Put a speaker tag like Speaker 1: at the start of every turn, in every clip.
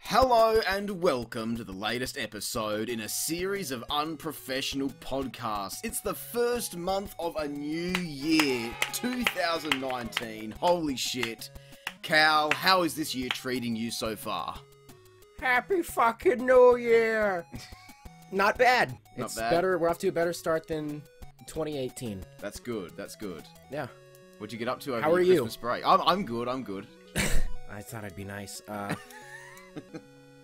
Speaker 1: Hello and welcome to the latest episode in a series of Unprofessional podcasts. It's the first month of a new year, 2019. Holy shit. Cal, how is this year treating you so far?
Speaker 2: Happy fucking New Year! Not bad.
Speaker 1: Not
Speaker 2: It's
Speaker 1: bad?
Speaker 2: better. We're off to a better start than 2018.
Speaker 1: That's good, that's good.
Speaker 2: Yeah.
Speaker 1: What'd you get up to over
Speaker 2: How
Speaker 1: your
Speaker 2: are you?
Speaker 1: Christmas break? I'm good, I'm good.
Speaker 2: I thought I'd be nice.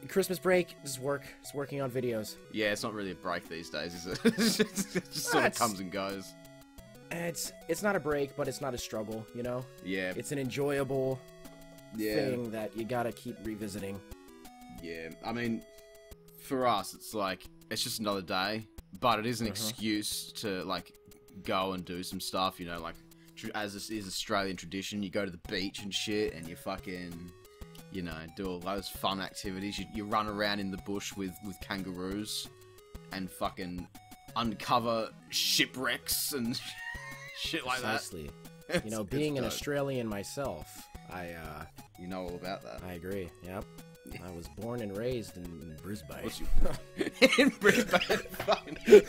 Speaker 2: Christmas break, just working on videos.
Speaker 1: Yeah, it's not really a break these days, is it? It just sort of comes and goes.
Speaker 2: It's not a break, but it's not a struggle, you know?
Speaker 1: Yeah.
Speaker 2: It's an enjoyable thing that you gotta keep revisiting.
Speaker 1: Yeah, I mean, for us, it's like, it's just another day, but it is an excuse to, like, go and do some stuff, you know, like, as this is Australian tradition, you go to the beach and shit, and you fucking, you know, do all those fun activities. You run around in the bush with kangaroos, and fucking uncover shipwrecks and shit like
Speaker 2: Precisely.
Speaker 1: that.
Speaker 2: You know, being an Australian myself,
Speaker 1: You know all about that.
Speaker 2: I agree, yep. I was born and raised in Brisbane.
Speaker 1: In Brisbane, fucking.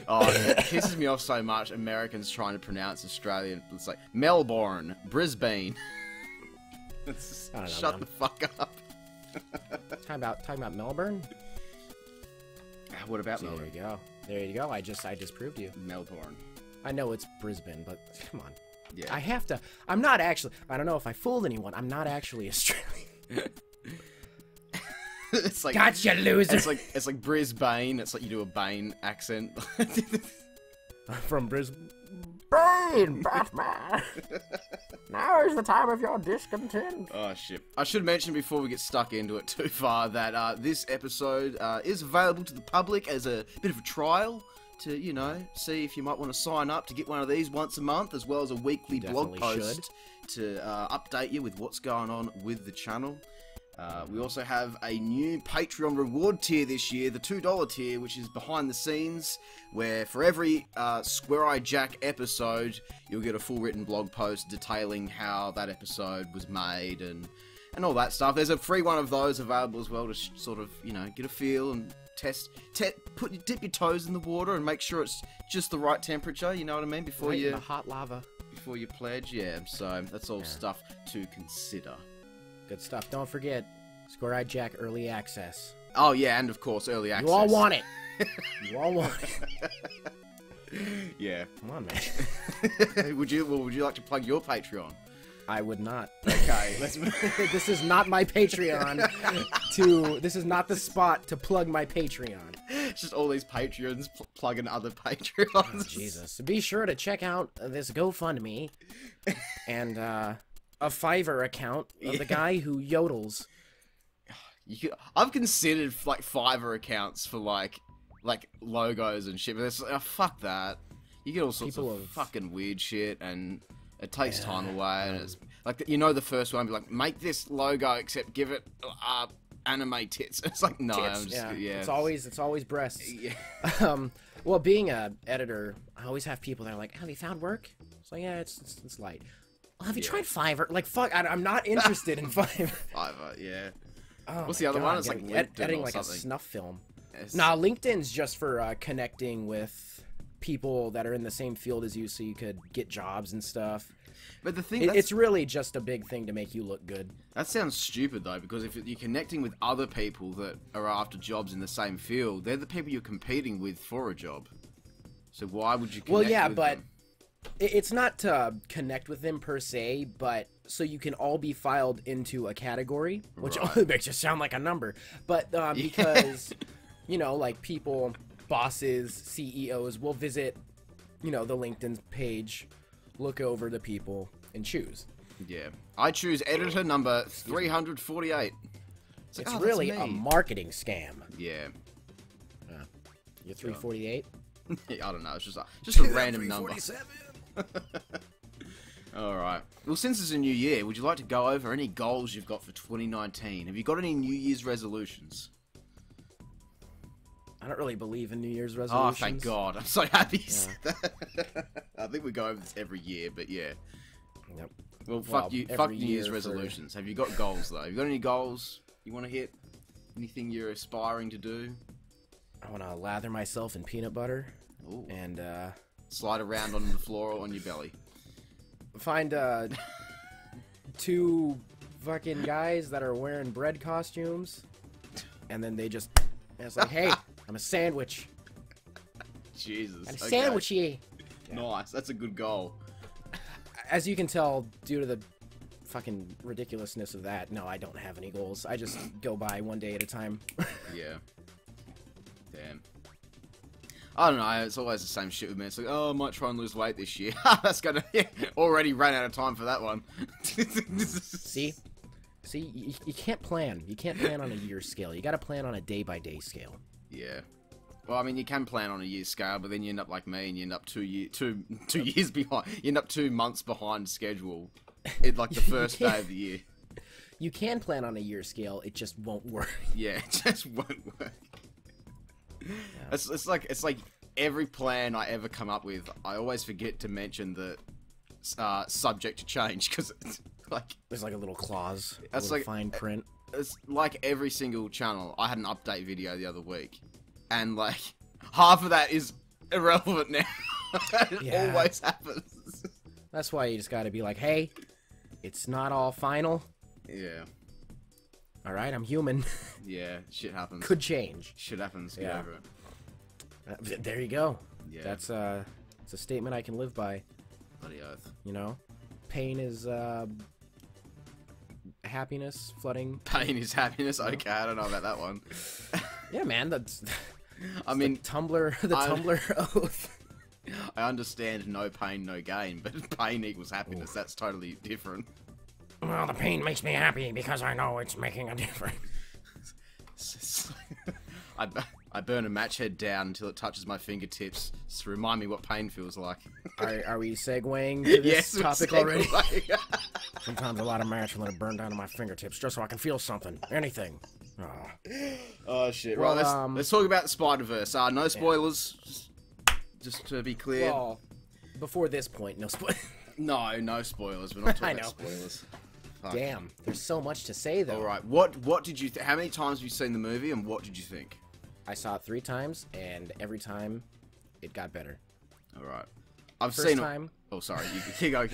Speaker 1: Oh, it pisses me off so much. Americans trying to pronounce Australian. It's like Melbourne, Brisbane. Shut the fuck up.
Speaker 2: Talking about Melbourne.
Speaker 1: What about
Speaker 2: See,
Speaker 1: Melbourne?
Speaker 2: there you go. There you go. I just proved you.
Speaker 1: Melbourne.
Speaker 2: I know it's Brisbane, but come on.
Speaker 1: Yeah.
Speaker 2: I have to. I'm not actually. I don't know if I fooled anyone. I'm not actually Australian.
Speaker 1: It's like
Speaker 2: Gotcha, loser.
Speaker 1: It's like Brisbane. It's like you do a Bane accent.
Speaker 2: I'm from Brisbane. Batman. Now is the time of your discontent.
Speaker 1: Oh shit! I should mention before we get stuck into it too far that this episode is available to the public as a bit of a trial to, you know, see if you might want to sign up to get one of these once a month, as well as a weekly blog post to update you with what's going on with the channel. We also have a new Patreon reward tier this year, the $2 tier, which is behind the scenes, where for every Square Eye Jack episode, you'll get a full written blog post detailing how that episode was made and all that stuff. There's a free one of those available as well to sort of, you know, get a feel and dip your toes in the water and make sure it's just the right temperature, you know what I mean, before
Speaker 2: Right
Speaker 1: you
Speaker 2: in the hot lava.
Speaker 1: Before you pledge, yeah. So that's all stuff to consider.
Speaker 2: Good stuff. Don't forget, Square Eye Jack Early Access.
Speaker 1: Oh yeah, and of course early access.
Speaker 2: You all want it. You all want it.
Speaker 1: Yeah.
Speaker 2: Come on, man.
Speaker 1: Would you like to plug your Patreon?
Speaker 2: I would not.
Speaker 1: Okay, let's.
Speaker 2: This is not my Patreon. This is not the spot to plug my Patreon.
Speaker 1: It's just all these Patreons plugging other Patreons.
Speaker 2: Oh, Jesus. Be sure to check out this GoFundMe and a Fiverr account of the guy who yodels.
Speaker 1: I've considered like Fiverr accounts for like logos and shit, but it's fuck that. You get all sorts of fucking weird shit, and it takes time away. And it's like, you know, the first one, be like, make this logo, except give it anime tits. It's like, no,
Speaker 2: Tits,
Speaker 1: I'm just, yeah.
Speaker 2: It's always breasts.
Speaker 1: Yeah.
Speaker 2: Well, being a editor, I always have people that are like, "Have you found work?" It's like, yeah, it's light. Well, have you tried Fiverr? Like, fuck, I'm not interested in Fiverr.
Speaker 1: Fiverr, yeah.
Speaker 2: Oh
Speaker 1: What's the other one? It's like
Speaker 2: editing like
Speaker 1: something.
Speaker 2: a snuff film.
Speaker 1: Yes.
Speaker 2: Nah, LinkedIn's just for connecting with people that are in the same field as you, so you could get jobs and stuff.
Speaker 1: But the thing,
Speaker 2: It's really just a big thing to make you look good.
Speaker 1: that sounds stupid though, because if you're connecting with other people that are after jobs in the same field, they're the people you're competing with for a job. So why would you connect
Speaker 2: Well, yeah,
Speaker 1: with
Speaker 2: but
Speaker 1: them?
Speaker 2: it's not to connect with them per se, but so you can all be filed into a category, which only makes you sound like a number. But because, you know, like people, bosses, CEOs will visit, you know, the LinkedIn page, look over the people, and choose.
Speaker 1: Yeah. I choose editor number 348. It's, like,
Speaker 2: It's
Speaker 1: oh,
Speaker 2: really
Speaker 1: that's
Speaker 2: a
Speaker 1: me.
Speaker 2: marketing scam.
Speaker 1: Yeah.
Speaker 2: You're 348?
Speaker 1: I don't know. It's just a random number. Alright. Well, since it's a new year, would you like to go over any goals you've got for 2019? Have you got any New Year's resolutions?
Speaker 2: I don't really believe in New Year's resolutions.
Speaker 1: Oh, thank God. I'm so happy you said that. I think we go over this every year, but yeah.
Speaker 2: Yep.
Speaker 1: Well, fuck New Year's resolutions. Have you got goals, though? Have you got any goals? you want to hit? Anything you're aspiring to do?
Speaker 2: I want to lather myself in peanut butter.
Speaker 1: Ooh.
Speaker 2: And
Speaker 1: Slide around on the floor or on your belly.
Speaker 2: find 2 fucking guys that are wearing bread costumes, and then they just, it's like, hey, I'm a sandwich.
Speaker 1: Jesus.
Speaker 2: I'm a
Speaker 1: Okay.
Speaker 2: sandwichy.
Speaker 1: Nice. That's a good goal.
Speaker 2: As you can tell, due to the fucking ridiculousness of that, no, I don't have any goals. I just go by one day at a time.
Speaker 1: Yeah. Damn. I don't know, it's always the same shit with me. It's like, oh, I might try and lose weight this year. That's gonna... already ran out of time for that one.
Speaker 2: See? See, you can't plan. You can't plan on a year scale. You gotta plan on a day-by-day scale.
Speaker 1: Yeah. Well, I mean, you can plan on a year scale, but then you end up like me, and you end up 2 years behind. You end up 2 months behind schedule. It like the first day of the year.
Speaker 2: You can plan on a year scale. It just won't work.
Speaker 1: Yeah, it just won't work. Yeah. It's like every plan I ever come up with, I always forget to mention the subject to change, because it's like
Speaker 2: there's like a little clause, a
Speaker 1: that's
Speaker 2: little
Speaker 1: like
Speaker 2: fine print.
Speaker 1: It's like every single channel. I had an update video the other week, and like half of that is irrelevant now. It always happens.
Speaker 2: That's why you just got to be like, hey, it's not all final.
Speaker 1: Yeah.
Speaker 2: All right, I'm human.
Speaker 1: Yeah, shit happens.
Speaker 2: Could change.
Speaker 1: Shit happens. Get over it.
Speaker 2: There you go.
Speaker 1: Yeah.
Speaker 2: That's it's a statement I can live by.
Speaker 1: Bloody oath.
Speaker 2: You know, pain is happiness flooding.
Speaker 1: Pain is happiness. Okay, I don't know about that one.
Speaker 2: Yeah, man. That's
Speaker 1: I mean,
Speaker 2: the Tumblr oath.
Speaker 1: I understand no pain, no gain, but pain equals happiness. Ooh. That's totally different.
Speaker 2: Well, the pain makes me happy because I know it's making a difference.
Speaker 1: I burn a match head down until it touches my fingertips to remind me what pain feels like.
Speaker 2: Are we segueing to this topic already? Sometimes a lot of match will let it burn down to my fingertips just so I can feel something. Anything.
Speaker 1: Oh shit.
Speaker 2: Well,
Speaker 1: right, let's talk about the Spider-Verse. No spoilers. Just to be clear.
Speaker 2: Well, before this point, no spoilers.
Speaker 1: No spoilers. We're not talking about spoilers. Fuck.
Speaker 2: Damn, there's so much to say though.
Speaker 1: All right, what did you? How many times have you seen the movie, and what did you think?
Speaker 2: I saw it 3 times, and every time, it got better.
Speaker 1: All right, I've
Speaker 2: first
Speaker 1: seen.
Speaker 2: Time.
Speaker 1: Oh, sorry. You go.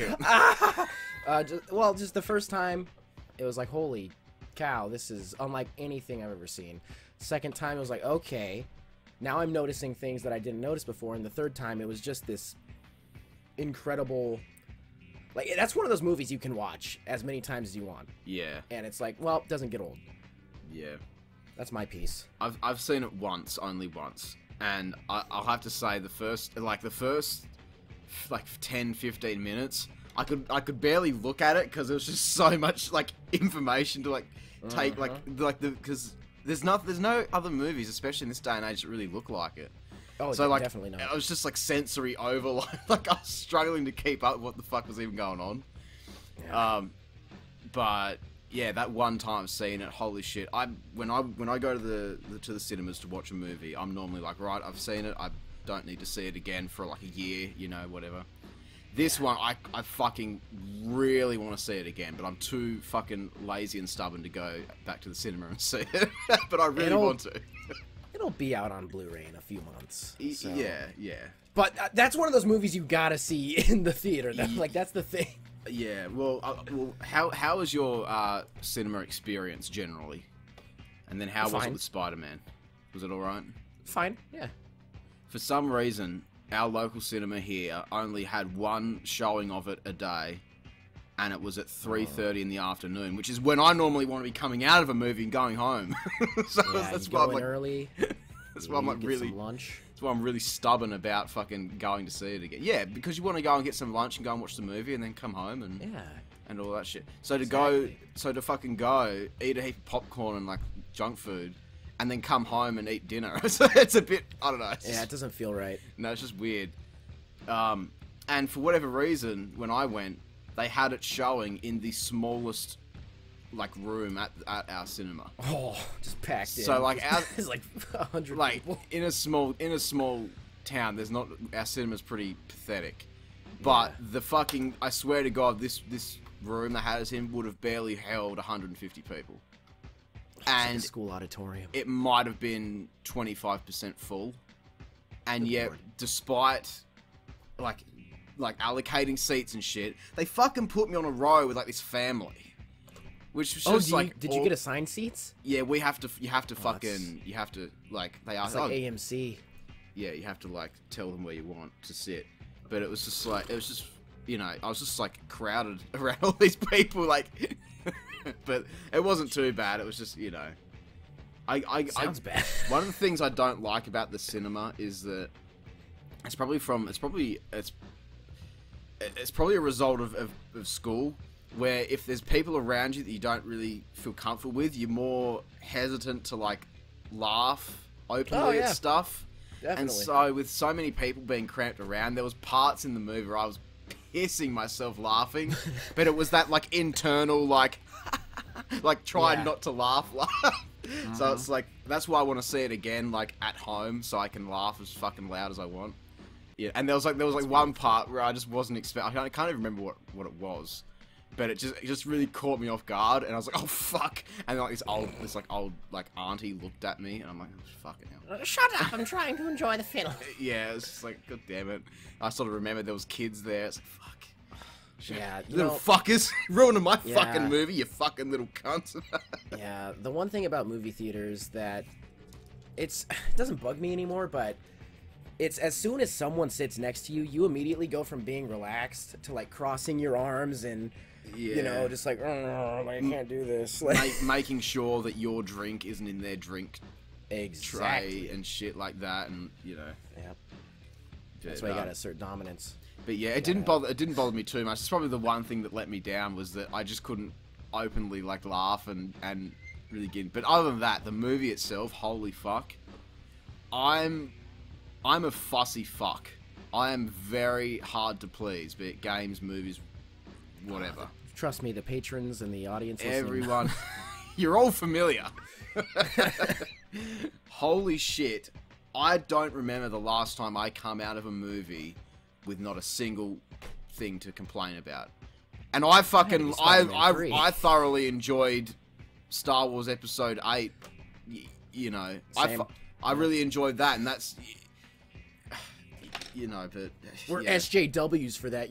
Speaker 2: Just the first time, it was like, holy cow, this is unlike anything I've ever seen. Second time, it was like, okay, now I'm noticing things that I didn't notice before. And the third time, it was just this incredible. Like, that's one of those movies you can watch as many times as you want. Yeah. And it's like, well, it doesn't get old.
Speaker 1: Yeah.
Speaker 2: That's my piece.
Speaker 1: I've seen it once, only once. And I'll have to say the first 10, 15 minutes, I could barely look at it because there was just so much, like, information to, like, take, because there's no other movies, especially in this day and age, that really look like it.
Speaker 2: Oh,
Speaker 1: so, like,
Speaker 2: definitely not.
Speaker 1: I was just, like, sensory overload. Like, I was struggling to keep up with what the fuck was even going on. Yeah. But yeah, that one time seeing it, holy shit! When I go to the cinemas to watch a movie, I'm normally like, right, I've seen it. I don't need to see it again for like a year, you know, whatever. This one, I fucking really want to see it again, but I'm too fucking lazy and stubborn to go back to the cinema and see it. But I really want to.
Speaker 2: It'll be out on Blu-ray in a few months. So.
Speaker 1: Yeah.
Speaker 2: But that's one of those movies you gotta see in the theater. That's the thing.
Speaker 1: Yeah. Well, how was your cinema experience generally? And then how was it with Spider-Man? Was it all right?
Speaker 2: Fine. Yeah.
Speaker 1: For some reason, our local cinema here only had one showing of it a day, and it was at 3:30 in the afternoon, which is when I normally want to be coming out of a movie and going home. So
Speaker 2: yeah,
Speaker 1: that's
Speaker 2: why I'm like
Speaker 1: early. That's why I'm like really.
Speaker 2: Lunch.
Speaker 1: That's why I'm really stubborn about fucking going to see it again. Yeah, because you want to go and get some lunch and go and watch the movie and then come home and all that shit. So to fucking go eat a heap of popcorn and like junk food, and then come home and eat dinner. It's a bit, I don't know.
Speaker 2: It doesn't feel right.
Speaker 1: No, it's just weird. And for whatever reason, when I went, they had it showing in the smallest, like, room at our cinema.
Speaker 2: Oh, just packed in.
Speaker 1: So like,
Speaker 2: it's like 100 people.
Speaker 1: in a small town, our cinema's pretty pathetic. But I swear to God, this room that had us in would have barely held 150 people. and
Speaker 2: like a school auditorium.
Speaker 1: it might have been 25% full, and
Speaker 2: Good
Speaker 1: yet,
Speaker 2: Lord.
Speaker 1: despite like allocating seats and shit, they fucking put me on a row with like this family, which was just
Speaker 2: did you get assigned seats?
Speaker 1: Yeah, you have to
Speaker 2: that's-
Speaker 1: you have to like they
Speaker 2: It's
Speaker 1: ask.
Speaker 2: like AMC.
Speaker 1: Yeah, you have to like tell them where you want to sit. But it was just like, it was just, you know, I was just like crowded around all these people, like, but it wasn't too bad. It was just, you know,
Speaker 2: Sounds bad.
Speaker 1: one of the things I don't like about the cinema is that it's probably a result of school, where if there's people around you that you don't really feel comfortable with, you're more hesitant to like laugh openly at stuff.
Speaker 2: Definitely.
Speaker 1: And so with so many people being cramped around, there was parts in the movie where I was pissing myself laughing, but it was that like internal like like trying not to laugh. So it's like, that's why I want to see it again, like at home, so I can laugh as fucking loud as I want. Yeah, and there was like one part where I just wasn't expecting. I can't even remember what it was, but it just really caught me off guard, and I was like, oh fuck! And then, like this old auntie looked at me, and I'm like, oh, fucking hell.
Speaker 2: Shut up! I'm trying to enjoy the film.
Speaker 1: Yeah, it was just like, god damn it. I sort of remembered there was kids there. It's like, fuck.
Speaker 2: Yeah,
Speaker 1: Little fuckers ruining my fucking movie, you fucking little cunts.
Speaker 2: Yeah, the one thing about movie theaters that it doesn't bug me anymore, but it's as soon as someone sits next to you, you immediately go from being relaxed to like crossing your arms and you know, just like, oh, I can't do this. Like,
Speaker 1: making sure that your drink isn't in their drink
Speaker 2: exactly.
Speaker 1: tray and shit like that, and you know.
Speaker 2: Yeah. That's why you gotta assert dominance.
Speaker 1: But yeah, it didn't bother me too much. It's probably the one thing that let me down was that I just couldn't openly like laugh and really get in. But other than that, the movie itself, holy fuck. I'm a fussy fuck. I am very hard to please, be it games, movies, whatever.
Speaker 2: Trust me, the patrons and the audience listening.
Speaker 1: Everyone, you're all familiar. Holy shit. I don't remember the last time I come out of a movie with not a single thing to complain about. And I fucking, I thoroughly enjoyed Star Wars Episode 8. You know, I really enjoyed that, and that's, you know, but
Speaker 2: we're SJWs for that.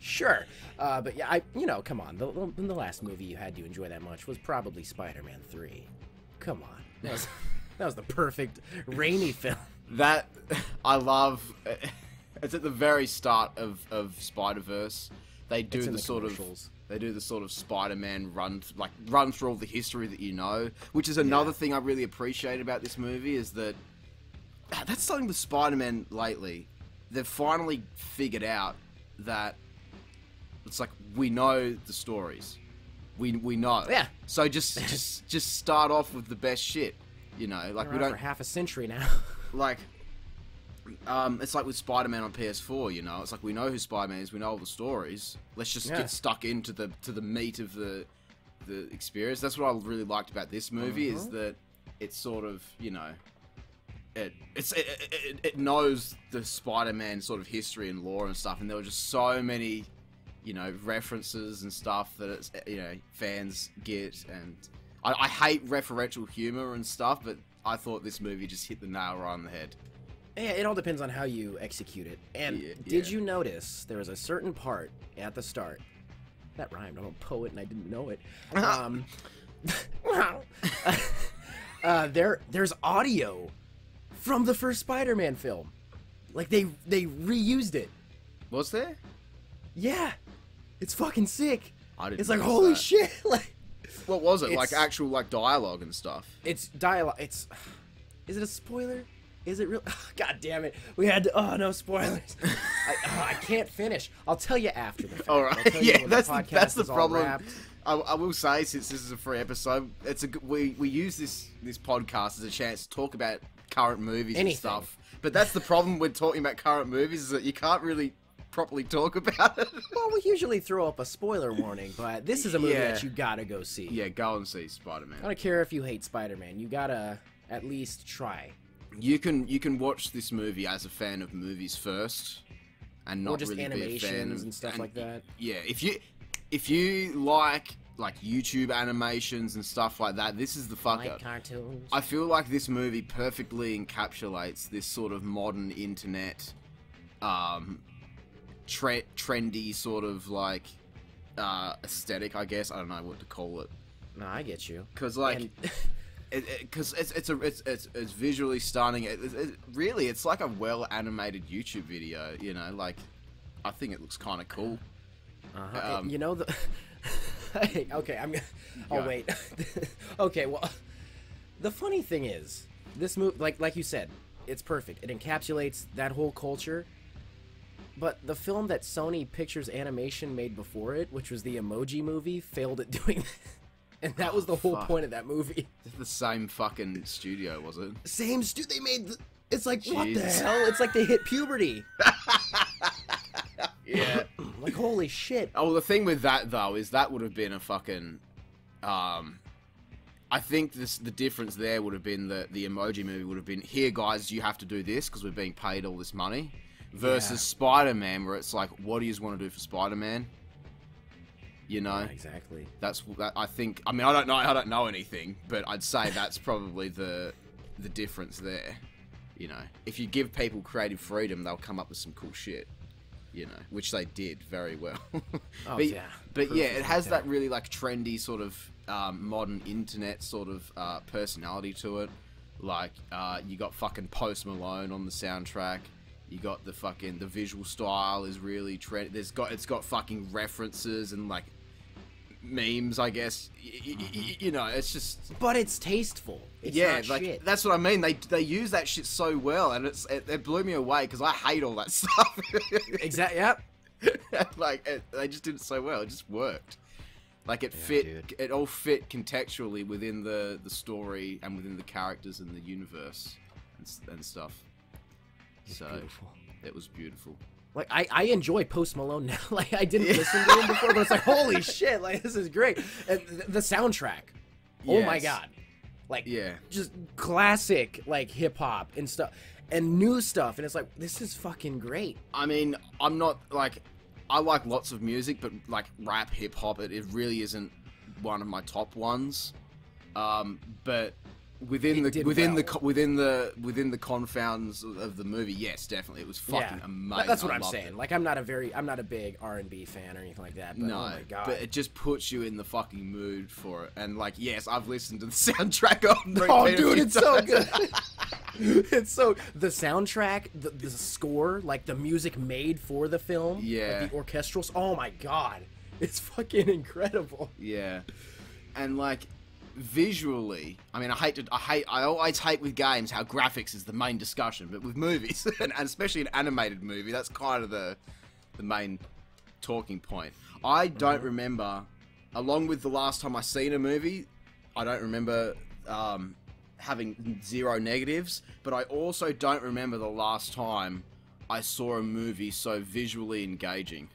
Speaker 2: Sure, but yeah, you know, come on. The last movie you had to enjoy that much was probably Spider-Man 3. Come on, that was the perfect rainy film. That
Speaker 1: I love. It's at the very start of Spider-Verse. They do the sort of Spider-Man run through all the history that you know, which is another thing I really appreciate about this movie, is that that's something with Spider-Man lately. They've finally figured out that it's like, we know the stories. We know.
Speaker 2: Yeah.
Speaker 1: So just start off with the best shit. You know, like, we don't,
Speaker 2: for half a century now.
Speaker 1: Like, it's like with Spider-Man on PS4, you know, it's like, we know who Spider-Man is, we know all the stories. Let's just get stuck into the meat of the experience. That's what I really liked about this movie, is that it's sort of, you know, it knows the Spider-Man sort of history and lore and stuff, and there were just so many, you know, references and stuff that it's, you know, fans get, and I hate referential humor and stuff, but I thought this movie just hit the nail right on the head.
Speaker 2: Yeah, it all depends on how you execute it. And did you notice there was a certain part at the start that rhymed? I'm a poet and I didn't know it. There's audio from the first Spider-Man film. Like, they reused it.
Speaker 1: Was there?
Speaker 2: Yeah, it's fucking sick.
Speaker 1: I didn't.
Speaker 2: It's like, holy shit! Like,
Speaker 1: what was it? Like actual like dialogue and stuff?
Speaker 2: It's dialogue. Is it a spoiler? Is it real? God damn it! We had to. Oh no, spoilers! I can't finish. I'll tell you after the fact.
Speaker 1: All right. Yeah, that's the problem. I will say, since this is a free episode, we use this podcast as a chance to talk about current movies and stuff. But that's the problem with talking about current movies, is that you can't really properly talk about it.
Speaker 2: Well, we usually throw up a spoiler warning, but this is a movie that you gotta go see.
Speaker 1: Yeah, go and see Spider-Man.
Speaker 2: I don't care if you hate Spider-Man. You gotta at least try.
Speaker 1: You can watch this movie as a fan of movies first, and not
Speaker 2: just
Speaker 1: really be a fan of
Speaker 2: and stuff like that.
Speaker 1: Yeah, if you like like YouTube animations and stuff like that. This is the fuck
Speaker 2: Like
Speaker 1: up.
Speaker 2: cartoons.
Speaker 1: I feel like this movie perfectly encapsulates this sort of modern internet, trendy sort of like aesthetic, I guess. I don't know what to call it.
Speaker 2: No, I get you.
Speaker 1: Because like, because it's visually stunning. Really, it's like a well animated YouTube video. You know, like I think it looks kind of cool.
Speaker 2: You know the. Okay, I'll wait. Okay, well, the funny thing is, this movie, like you said, it's perfect. It encapsulates that whole culture. But the film that Sony Pictures Animation made before it, which was the Emoji Movie, failed at doing that. And that was the whole point of that movie.
Speaker 1: It's the same fucking studio, was it?
Speaker 2: Same they made. It's like, what the
Speaker 1: Jesus.
Speaker 2: hell? It's like they hit puberty.
Speaker 1: Yeah.
Speaker 2: Like, holy shit.
Speaker 1: Oh, the thing with that though is that would have been a fucking. I think the difference there would have been that the Emoji Movie would have been, here guys, you have to do this because we're being paid all this money, versus Spider-Man, where it's like, what do you want to do for Spider-Man? You know,
Speaker 2: Yeah, exactly.
Speaker 1: That's that. I think. I mean, I don't know anything, but I'd say that's probably the difference there. You know, if you give people creative freedom, they'll come up with some cool shit. You know, which they did very well.
Speaker 2: Oh,
Speaker 1: but,
Speaker 2: yeah.
Speaker 1: But yeah, it has
Speaker 2: yeah.
Speaker 1: that really like trendy sort of modern internet sort of personality to it. Like you got fucking Post Malone on the soundtrack. You got the visual style is really trendy. It's got fucking references and like memes, I guess. You know, it's just.
Speaker 2: But it's tasteful. It's
Speaker 1: yeah,
Speaker 2: not
Speaker 1: like
Speaker 2: shit.
Speaker 1: that's what I mean. They use that shit so well, and it blew me away because I hate all that stuff.
Speaker 2: Exactly. Yep.
Speaker 1: Like they just did it so well. It just worked. Like it
Speaker 2: Yeah,
Speaker 1: fit.
Speaker 2: dude.
Speaker 1: It all fit contextually within the story and within the characters and the universe and stuff.
Speaker 2: It's
Speaker 1: So
Speaker 2: beautiful.
Speaker 1: it was beautiful.
Speaker 2: Like I enjoy Post Malone now. Like I didn't listen to him before, but it's like, holy shit! Like this is great. And the soundtrack. Oh my
Speaker 1: Yes.
Speaker 2: god. Like
Speaker 1: Yeah.
Speaker 2: just classic like hip hop and stuff and new stuff, and it's like, this is fucking great.
Speaker 1: I mean, I'm not like, I like lots of music, but like rap, hip hop, it really isn't one of my top ones. But within
Speaker 2: It
Speaker 1: the
Speaker 2: did
Speaker 1: within
Speaker 2: well.
Speaker 1: within the confounds of the movie, yes, definitely, it was fucking amazing.
Speaker 2: That's what
Speaker 1: I
Speaker 2: I'm
Speaker 1: loved
Speaker 2: saying.
Speaker 1: it.
Speaker 2: Like I'm not a big R&B fan or anything like that. But
Speaker 1: No,
Speaker 2: oh my god.
Speaker 1: but it just puts you in the fucking mood for it. And like, yes, I've listened to the soundtrack on repeat
Speaker 2: Oh,
Speaker 1: a
Speaker 2: dude,
Speaker 1: few
Speaker 2: it's so
Speaker 1: times.
Speaker 2: good. It's so the soundtrack, the score, like the music made for the film,
Speaker 1: Yeah.
Speaker 2: like the orchestrals. Oh my god, it's fucking incredible.
Speaker 1: Yeah, and like visually, I mean, I always hate with games how graphics is the main discussion, but with movies, and especially an animated movie, that's kind of the main talking point. I don't remember, along with the last time I seen a movie, I don't remember having zero negatives, but I also don't remember the last time I saw a movie so visually engaging.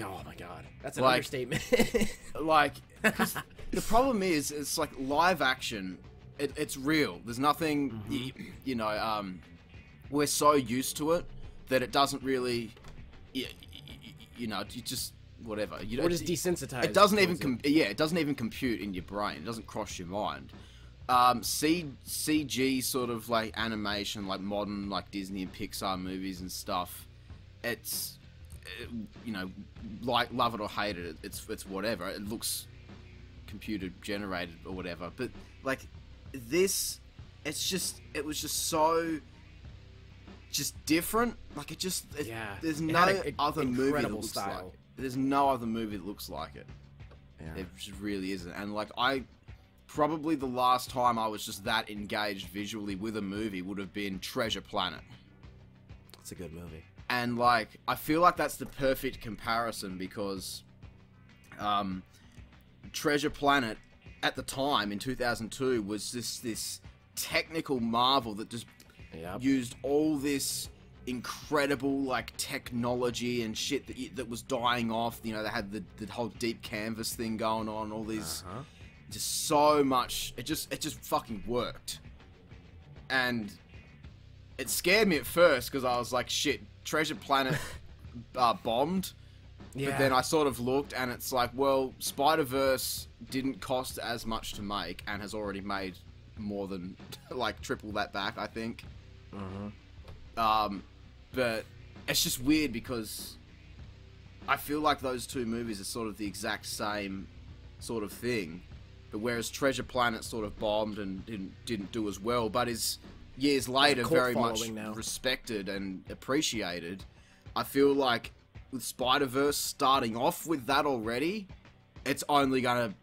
Speaker 2: Oh my god, that's an
Speaker 1: Like-
Speaker 2: understatement.
Speaker 1: Like, 'cause the problem is, it's like live action. It's real. There's nothing, you know. We're so used to it that it doesn't really, you know, you just whatever. You
Speaker 2: We're just desensitized.
Speaker 1: It doesn't even,
Speaker 2: towards
Speaker 1: it doesn't even compute in your brain. It doesn't cross your mind. CG sort of like animation, like modern like Disney and Pixar movies and stuff. It's, you know, like love it or hate it, it's whatever. It looks computer generated or whatever. But like this, it was just so different. Like
Speaker 2: Yeah,
Speaker 1: there's
Speaker 2: it
Speaker 1: no
Speaker 2: had a
Speaker 1: other movie that
Speaker 2: incredible
Speaker 1: looks
Speaker 2: style.
Speaker 1: like it. There's no other movie that looks like it.
Speaker 2: Yeah.
Speaker 1: It just really isn't. And like probably the last time I was just that engaged visually with a movie would have been Treasure Planet.
Speaker 2: It's a good movie.
Speaker 1: And like, I feel like that's the perfect comparison because Treasure Planet at the time in 2002 was this technical marvel that just
Speaker 2: Yep.
Speaker 1: used all this incredible like technology and shit that was dying off. You know, they had the whole deep canvas thing going on, all these just so much. It just fucking worked. And it scared me at first because I was like, shit, Treasure Planet bombed,
Speaker 2: Yeah.
Speaker 1: But then I sort of looked, and it's like, well, Spider-Verse didn't cost as much to make, and has already made more than, like, triple that back, I think. But it's just weird, because I feel like those two movies are sort of the exact same sort of thing. But whereas Treasure Planet sort of bombed and didn't do as well, but is years later very much respected and appreciated, I feel like with Spider-Verse starting off with that already, it's only gonna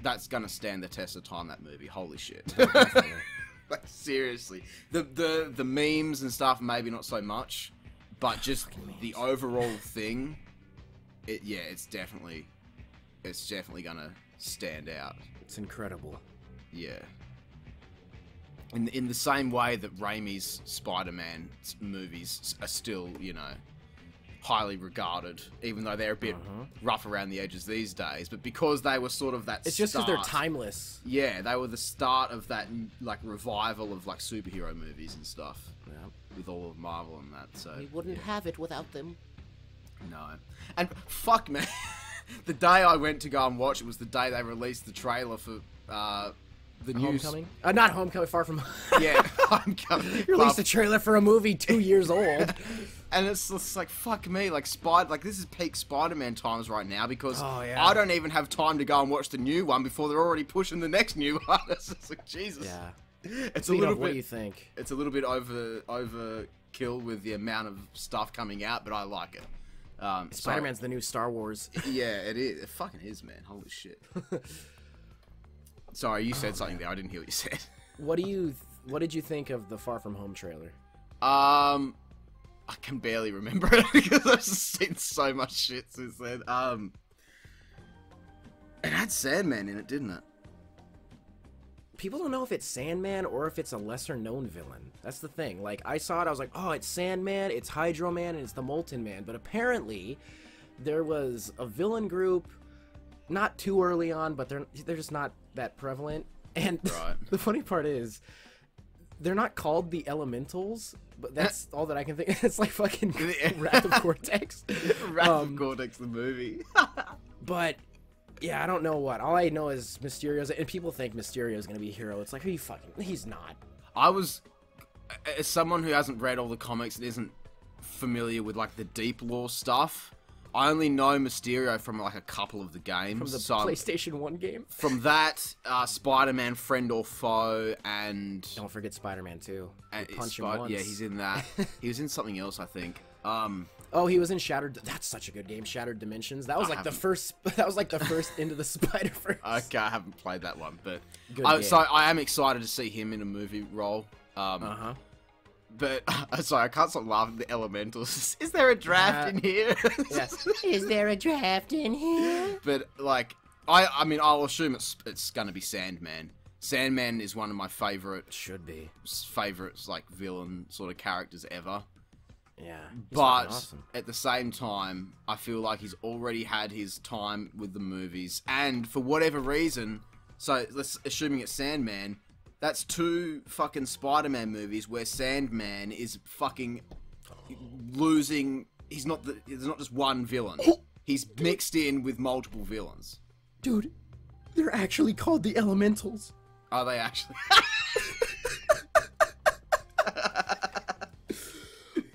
Speaker 1: that's gonna stand the test of time, that movie. Holy shit. Like, seriously. The memes and stuff, maybe not so much, but just the overall thing, it's definitely gonna stand out.
Speaker 2: It's incredible.
Speaker 1: Yeah. In the same way that Raimi's Spider-Man movies are still, you know, highly regarded, even though they're a bit rough around the edges these days, but because they were sort of that
Speaker 2: It's just because they're timeless.
Speaker 1: Yeah, they were the start of that, like, revival of, like, superhero movies and stuff.
Speaker 2: Yeah.
Speaker 1: With all of Marvel and that, so...
Speaker 2: We wouldn't have it without them.
Speaker 1: No. And, fuck, man. The day I went to go and watch it was the day they released the trailer for, the new...
Speaker 2: Homecoming? Not Homecoming, Far From
Speaker 1: Yeah, Homecoming.
Speaker 2: Released a trailer for a movie 2 years old.
Speaker 1: And it's just like, fuck me, like, this is peak Spider-Man times right now, because I don't even have time to go and watch the new one before they're already pushing the next new one. It's just like, Jesus.
Speaker 2: Yeah.
Speaker 1: It's a little bit...
Speaker 2: What do you think?
Speaker 1: It's a little bit overkill with the amount of stuff coming out, but I like it.
Speaker 2: Spider-Man's the new Star Wars.
Speaker 1: Yeah, it is. It fucking is, man. Holy shit. Sorry, you said something there. I didn't hear what you said.
Speaker 2: What did you think of the Far From Home trailer?
Speaker 1: I can barely remember it because I've just seen so much shit since then. It had Sandman in it, didn't it?
Speaker 2: People don't know if it's Sandman or if it's a lesser-known villain. That's the thing. Like, I saw it, I was like, oh, it's Sandman, it's Hydro Man, and it's the Molten Man. But apparently, there was a villain group, not too early on, but they're just not that prevalent. And the funny part is, they're not called the Elementals, but that's all that I can think. It's like fucking Wrath of Cortex.
Speaker 1: Wrath of Cortex, the movie.
Speaker 2: But... yeah, I don't know what. All I know is Mysterio's, and people think Mysterio's gonna be a hero. It's like, are you fucking... he's not.
Speaker 1: As someone who hasn't read all the comics and isn't familiar with, like, the deep lore stuff, I only know Mysterio from, like, a couple of the games.
Speaker 2: From the PlayStation 1 game?
Speaker 1: From that, Spider-Man Friend or Foe, and...
Speaker 2: don't forget Spider-Man 2.
Speaker 1: And Punch him once. Yeah, he's in that. He was in something else, I think.
Speaker 2: Oh, he was in Shattered... that's such a good game, Shattered Dimensions. That was like the first... that was like the first Into the Spider-Verse.
Speaker 1: Okay, I haven't played that one, but...
Speaker 2: so
Speaker 1: I am excited to see him in a movie role. But, sorry, I can't stop laughing at the Elementals. Is there a draft in here?
Speaker 2: Yes. Is there a draft in here?
Speaker 1: But, like, I mean, I'll assume it's gonna be Sandman. Sandman is one of my favourite...
Speaker 2: should be.
Speaker 1: Favourites, like, villain sort of characters ever.
Speaker 2: Yeah.
Speaker 1: But
Speaker 2: awesome.
Speaker 1: At the same time, I feel like he's already had his time with the movies, and for whatever reason, so let's assuming it's Sandman, that's 2 fucking Spider-Man movies where Sandman is fucking losing. There's not just one villain. He's mixed in with multiple villains.
Speaker 2: Dude, they're actually called the Elementals.
Speaker 1: Are they actually?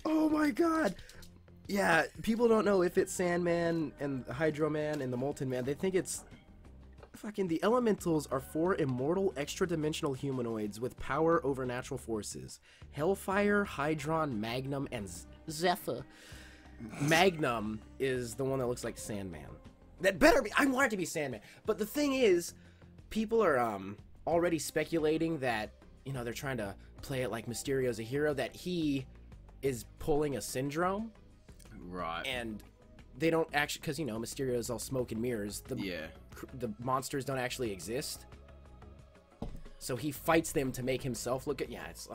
Speaker 2: Oh my god. Yeah, people don't know if it's Sandman and Hydro Man and the Molten Man. They think it's fucking the Elementals are 4 immortal extra-dimensional humanoids with power over natural forces. Hellfire, Hydron, Magnum, and Zephyr. Magnum is the one that looks like Sandman. That better be... I want it to be Sandman. But the thing is, people are already speculating that, you know, they're trying to play it like Mysterio's a hero, that he is pulling a syndrome.
Speaker 1: Right.
Speaker 2: And they don't actually... because, you know, Mysterio's all smoke and mirrors. The monsters don't actually exist. So he fights them to make himself look at... yeah, it's...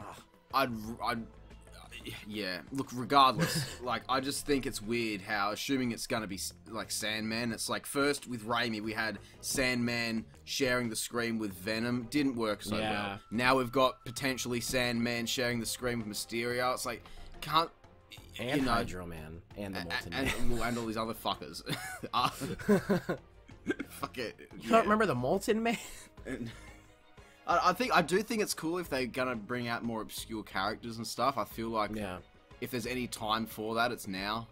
Speaker 1: yeah, look, regardless, like, I just think it's weird how, assuming it's gonna be, like, Sandman, it's like, first, with Raimi, we had Sandman sharing the screen with Venom, didn't work so well. Now we've got, potentially, Sandman sharing the screen with Mysterio, it's like,
Speaker 2: And Hydro Man. And the Molten Man.
Speaker 1: And all these other fuckers. Fuck it.
Speaker 2: You don't remember the Molten Man?
Speaker 1: I do think it's cool if they're gonna bring out more obscure characters and stuff. I feel like if there's any time for that, it's now.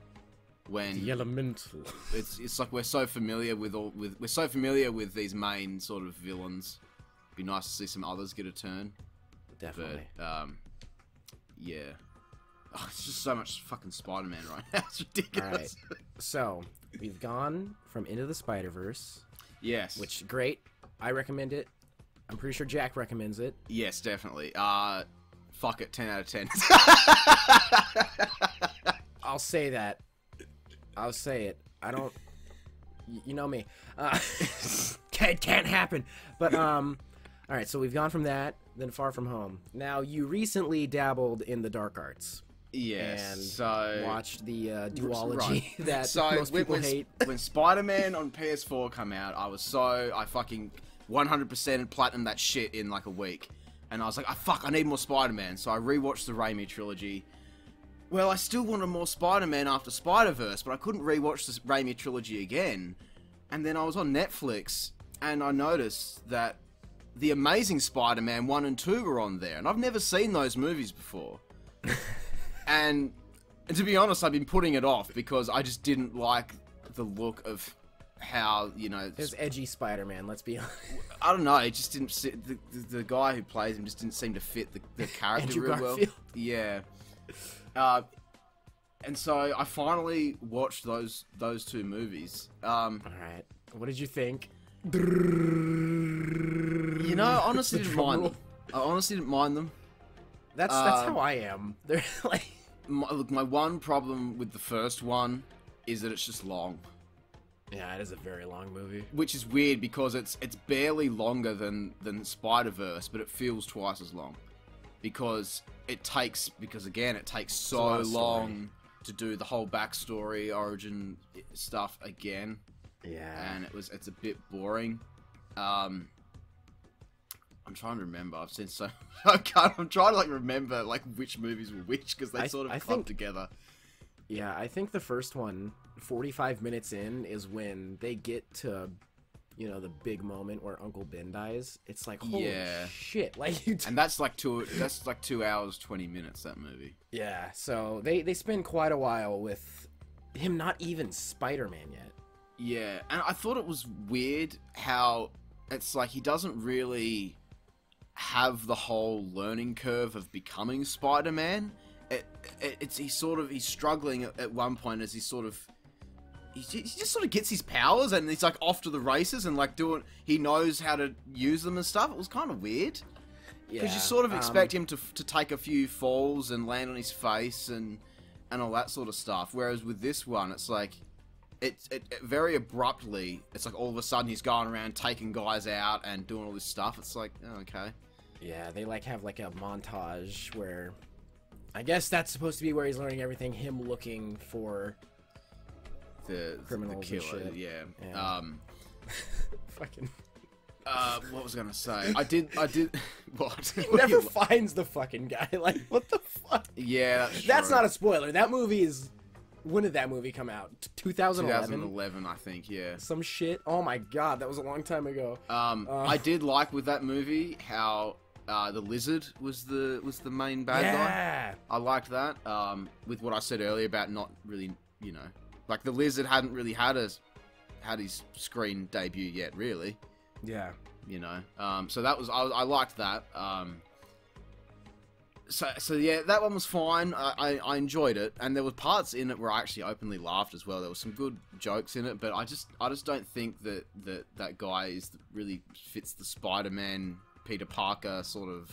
Speaker 1: When
Speaker 2: the Elemental.
Speaker 1: It's like we're so familiar with these main sort of villains. It'd be nice to see some others get a turn.
Speaker 2: Definitely.
Speaker 1: But yeah. Oh, it's just so much fucking Spider-Man right now. It's ridiculous.
Speaker 2: All right. So we've gone from Into the Spider-Verse.
Speaker 1: Yes.
Speaker 2: Which great. I recommend it. I'm pretty sure Jack recommends it.
Speaker 1: Yes, definitely. Fuck it, 10 out of 10.
Speaker 2: I'll say that. I'll say it. I don't. You know me. Can't happen. But all right. So we've gone from that, then Far From Home. Now you recently dabbled in the dark arts.
Speaker 1: Yes.
Speaker 2: And
Speaker 1: so
Speaker 2: watched the duology that
Speaker 1: so
Speaker 2: most people hate.
Speaker 1: When Spider-Man on PS4 come out, I fucking 100% platinum that shit in like a week, and I was like, I need more Spider-Man. So I rewatched the Raimi trilogy. Well, I still wanted more Spider-Man after Spider-Verse, but I couldn't rewatch the Raimi trilogy again. And then I was on Netflix, and I noticed that The Amazing Spider-Man 1 and 2 were on there, and I've never seen those movies before. and to be honest, I've been putting it off because I just didn't like the look of how, you know...
Speaker 2: There's edgy Spider-Man, let's be honest.
Speaker 1: I don't know, it just didn't... The guy who plays him just didn't seem to fit the character real well. Yeah. And so I finally watched those two movies.
Speaker 2: Alright. What did you think?
Speaker 1: You know, I honestly didn't mind them. I honestly didn't mind them.
Speaker 2: That's how I am. They're like...
Speaker 1: My one problem with the first one is that it's just long.
Speaker 2: Yeah, it is a very long movie.
Speaker 1: Which is weird because it's barely longer than Spider-Verse, but it feels twice as long. Because it takes so long to do the whole backstory, origin stuff again.
Speaker 2: Yeah.
Speaker 1: And it's a bit boring. I'm trying to remember. I've seen so... I'm trying to like remember like which movies were which because they sort of clump together.
Speaker 2: Yeah, I think the first one, 45 minutes in, is when they get to, you know, the big moment where Uncle Ben dies. It's like, holy shit! Like,
Speaker 1: and that's like 2 hours 20 minutes. That movie.
Speaker 2: Yeah, so they spend quite a while with him not even Spider-Man yet.
Speaker 1: Yeah, and I thought it was weird how it's like he doesn't really have the whole learning curve of becoming Spider-Man. He's struggling at one point as he just sort of gets his powers and he's like off to the races and like he knows how to use them and stuff. It was kind of weird because you sort of expect him to take a few falls and land on his face and all that sort of stuff. Whereas with this one, it's like it very abruptly. It's like all of a sudden he's going around taking guys out and doing all this stuff. It's like, oh, okay.
Speaker 2: Yeah, they like have like a montage where. I guess that's supposed to be where he's learning everything. Him looking for
Speaker 1: the
Speaker 2: criminals
Speaker 1: killer.
Speaker 2: And shit.
Speaker 1: Yeah.
Speaker 2: Fucking.
Speaker 1: What was I gonna say? I did. What?
Speaker 2: He never finds the fucking guy. Like, what the fuck?
Speaker 1: Yeah,
Speaker 2: that's not a spoiler. That movie is. When did that movie come out? 2011.
Speaker 1: 2011, I think. Yeah.
Speaker 2: Some shit. Oh my god, that was a long time ago.
Speaker 1: I did like with that movie how. The lizard was the main bad guy. I liked that. With what I said earlier about not really, you know, like the lizard hadn't really had his screen debut yet, really.
Speaker 2: Yeah.
Speaker 1: You know. So that was I liked that. So yeah, that one was fine. I enjoyed it, and there were parts in it where I actually openly laughed as well. There were some good jokes in it, but I just don't think that guy really fits the Spider-Man. Peter Parker sort of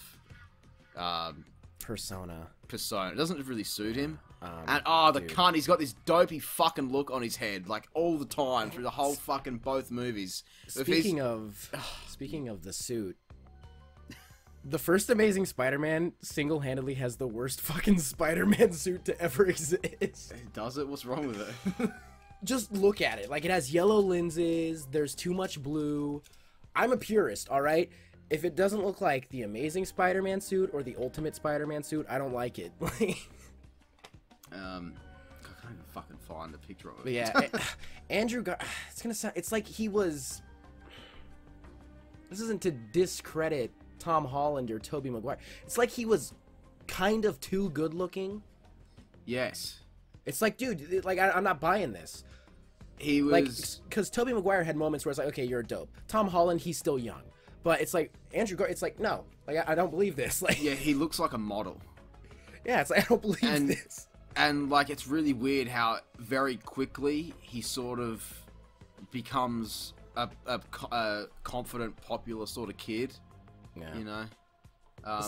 Speaker 2: persona.
Speaker 1: It doesn't really suit him. And the
Speaker 2: dude.
Speaker 1: cunt, he's got this dopey fucking look on his head, like all the time through the whole fucking both movies.
Speaker 2: Speaking of the suit, the first Amazing Spider-Man single-handedly has the worst fucking Spider-Man suit to ever exist.
Speaker 1: Does it? What's wrong with it?
Speaker 2: Just look at it. Like, it has yellow lenses. There's too much blue. I'm a purist, all right? If it doesn't look like the Amazing Spider-Man suit or the Ultimate Spider-Man suit, I don't like it.
Speaker 1: I can't even fucking find the picture of it.
Speaker 2: But yeah, Andrew Gar. It's gonna sound. It's like he was. This isn't to discredit Tom Holland or Tobey Maguire. It's like he was kind of too good looking.
Speaker 1: Yes.
Speaker 2: It's like, dude, like I'm not buying this.
Speaker 1: He was
Speaker 2: like, because Tobey Maguire had moments where it's like, okay, you're a dope. Tom Holland, he's still young, but it's like Andrew Gar. It's like, no, like I don't believe this. Like,
Speaker 1: yeah, he looks like a model.
Speaker 2: Yeah, it's like I don't believe this.
Speaker 1: And like it's really weird how very quickly he sort of becomes a confident, popular sort of kid.
Speaker 2: Yeah.
Speaker 1: You know.
Speaker 2: I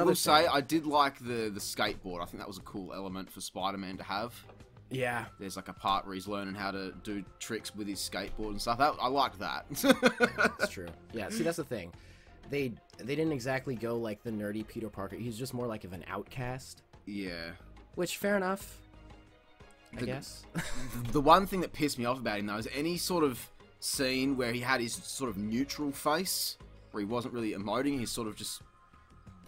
Speaker 1: will say I did like the skateboard. I think that was a cool element for Spider-Man to have.
Speaker 2: Yeah.
Speaker 1: There's like a part where he's learning how to do tricks with his skateboard and stuff. I liked that.
Speaker 2: That's true. Yeah, see, that's the thing. They didn't exactly go like the nerdy Peter Parker. He's just more like of an outcast.
Speaker 1: Yeah.
Speaker 2: Which, fair enough, I guess.
Speaker 1: The one thing that pissed me off about him, though, is any sort of scene where he had his sort of neutral face, where he wasn't really emoting, he's sort of just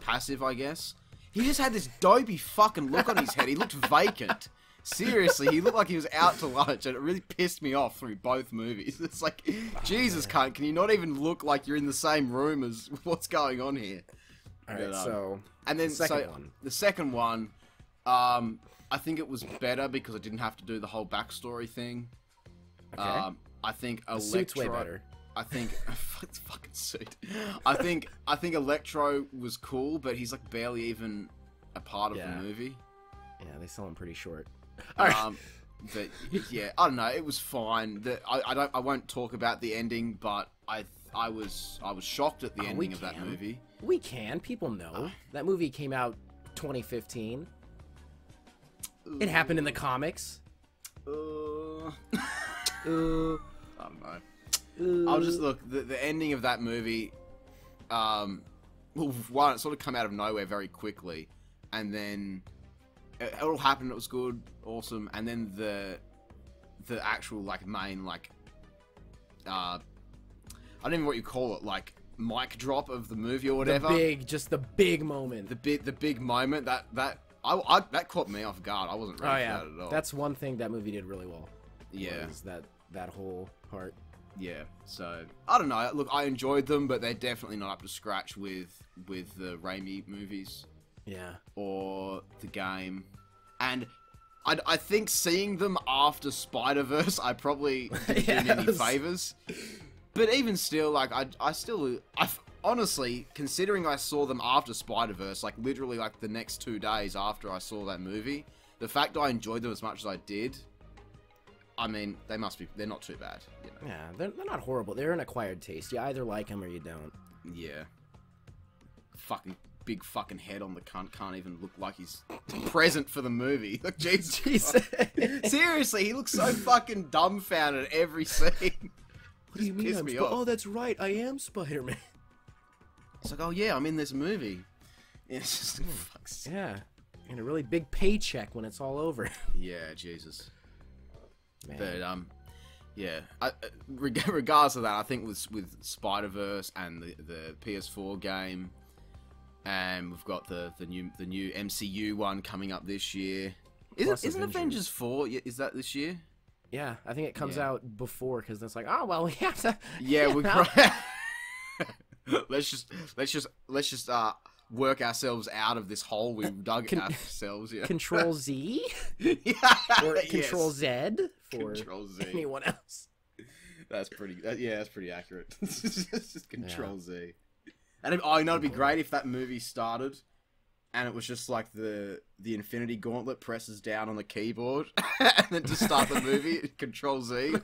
Speaker 1: passive, I guess. He just had this dopey fucking look on his head. He looked vacant. Seriously, he looked like he was out to lunch, and it really pissed me off through both movies. It's like, Jesus, cunt, can you not even look like you're in the same room as what's going on here?
Speaker 2: Alright, so...
Speaker 1: And then,
Speaker 2: the
Speaker 1: second one, I think it was better because I didn't have to do the whole backstory thing.
Speaker 2: Okay.
Speaker 1: I think
Speaker 2: the suit's way better.
Speaker 1: I think it's fucking suit. I think Electro was cool, but he's like barely even a part of the movie.
Speaker 2: Yeah, they sell him pretty short.
Speaker 1: But yeah, I don't know. It was fine. I won't talk about the ending, but I was shocked at the ending of that movie.
Speaker 2: We can. People know that movie came out 2015. It happened in the comics.
Speaker 1: I don't know. I'll just look. The ending of that movie, well, one, it sort of come out of nowhere very quickly, and then it all happened. It was good, awesome, and then the actual like main like I don't even know what you call it, like mic drop of the movie or whatever.
Speaker 2: The big moment.
Speaker 1: The big moment that caught me off guard. I wasn't ready for that at all.
Speaker 2: That's one thing that movie did really well.
Speaker 1: Yeah.
Speaker 2: Was that whole part.
Speaker 1: Yeah, so I don't know. Look, I enjoyed them, but they're definitely not up to scratch with the Raimi movies.
Speaker 2: Yeah.
Speaker 1: Or the game. And I think seeing them after Spider-Verse, I probably didn't do any favors. But even still, like I honestly, considering I saw them after Spider-Verse, like literally like the next 2 days after I saw that movie, the fact I enjoyed them as much as I did, I mean, they're not too bad. You know?
Speaker 2: Yeah, they're not horrible. They're an acquired taste. You either like them or you don't.
Speaker 1: Yeah. Fucking big fucking head on the cunt can't even look like he's present for the movie. Like, Jesus. Seriously, he looks so fucking dumbfounded at every scene.
Speaker 2: What do you mean? Oh, that's right. I am Spider-Man.
Speaker 1: It's like, oh yeah, I'm in this movie. Yeah, it's just fuck's
Speaker 2: yeah, and a really big paycheck when it's all over.
Speaker 1: Yeah, Jesus.
Speaker 2: Man.
Speaker 1: But yeah. Regardless of that, I think with Spider-Verse and the PS4 game, and we've got the new MCU one coming up this year. Isn't Avengers 4? Is that this year?
Speaker 2: Yeah, I think it comes out before because it's like, oh well, we have to.
Speaker 1: Yeah, let's just work ourselves out of this hole we dug ourselves. Yeah.
Speaker 2: Control Z. Or Control Z for
Speaker 1: Control Z.
Speaker 2: anyone else.
Speaker 1: That's pretty. That's pretty accurate. It's just Control Z. And it'd be great if that movie started, and it was just like the Infinity Gauntlet presses down on the keyboard, and then to start the movie, Control Z.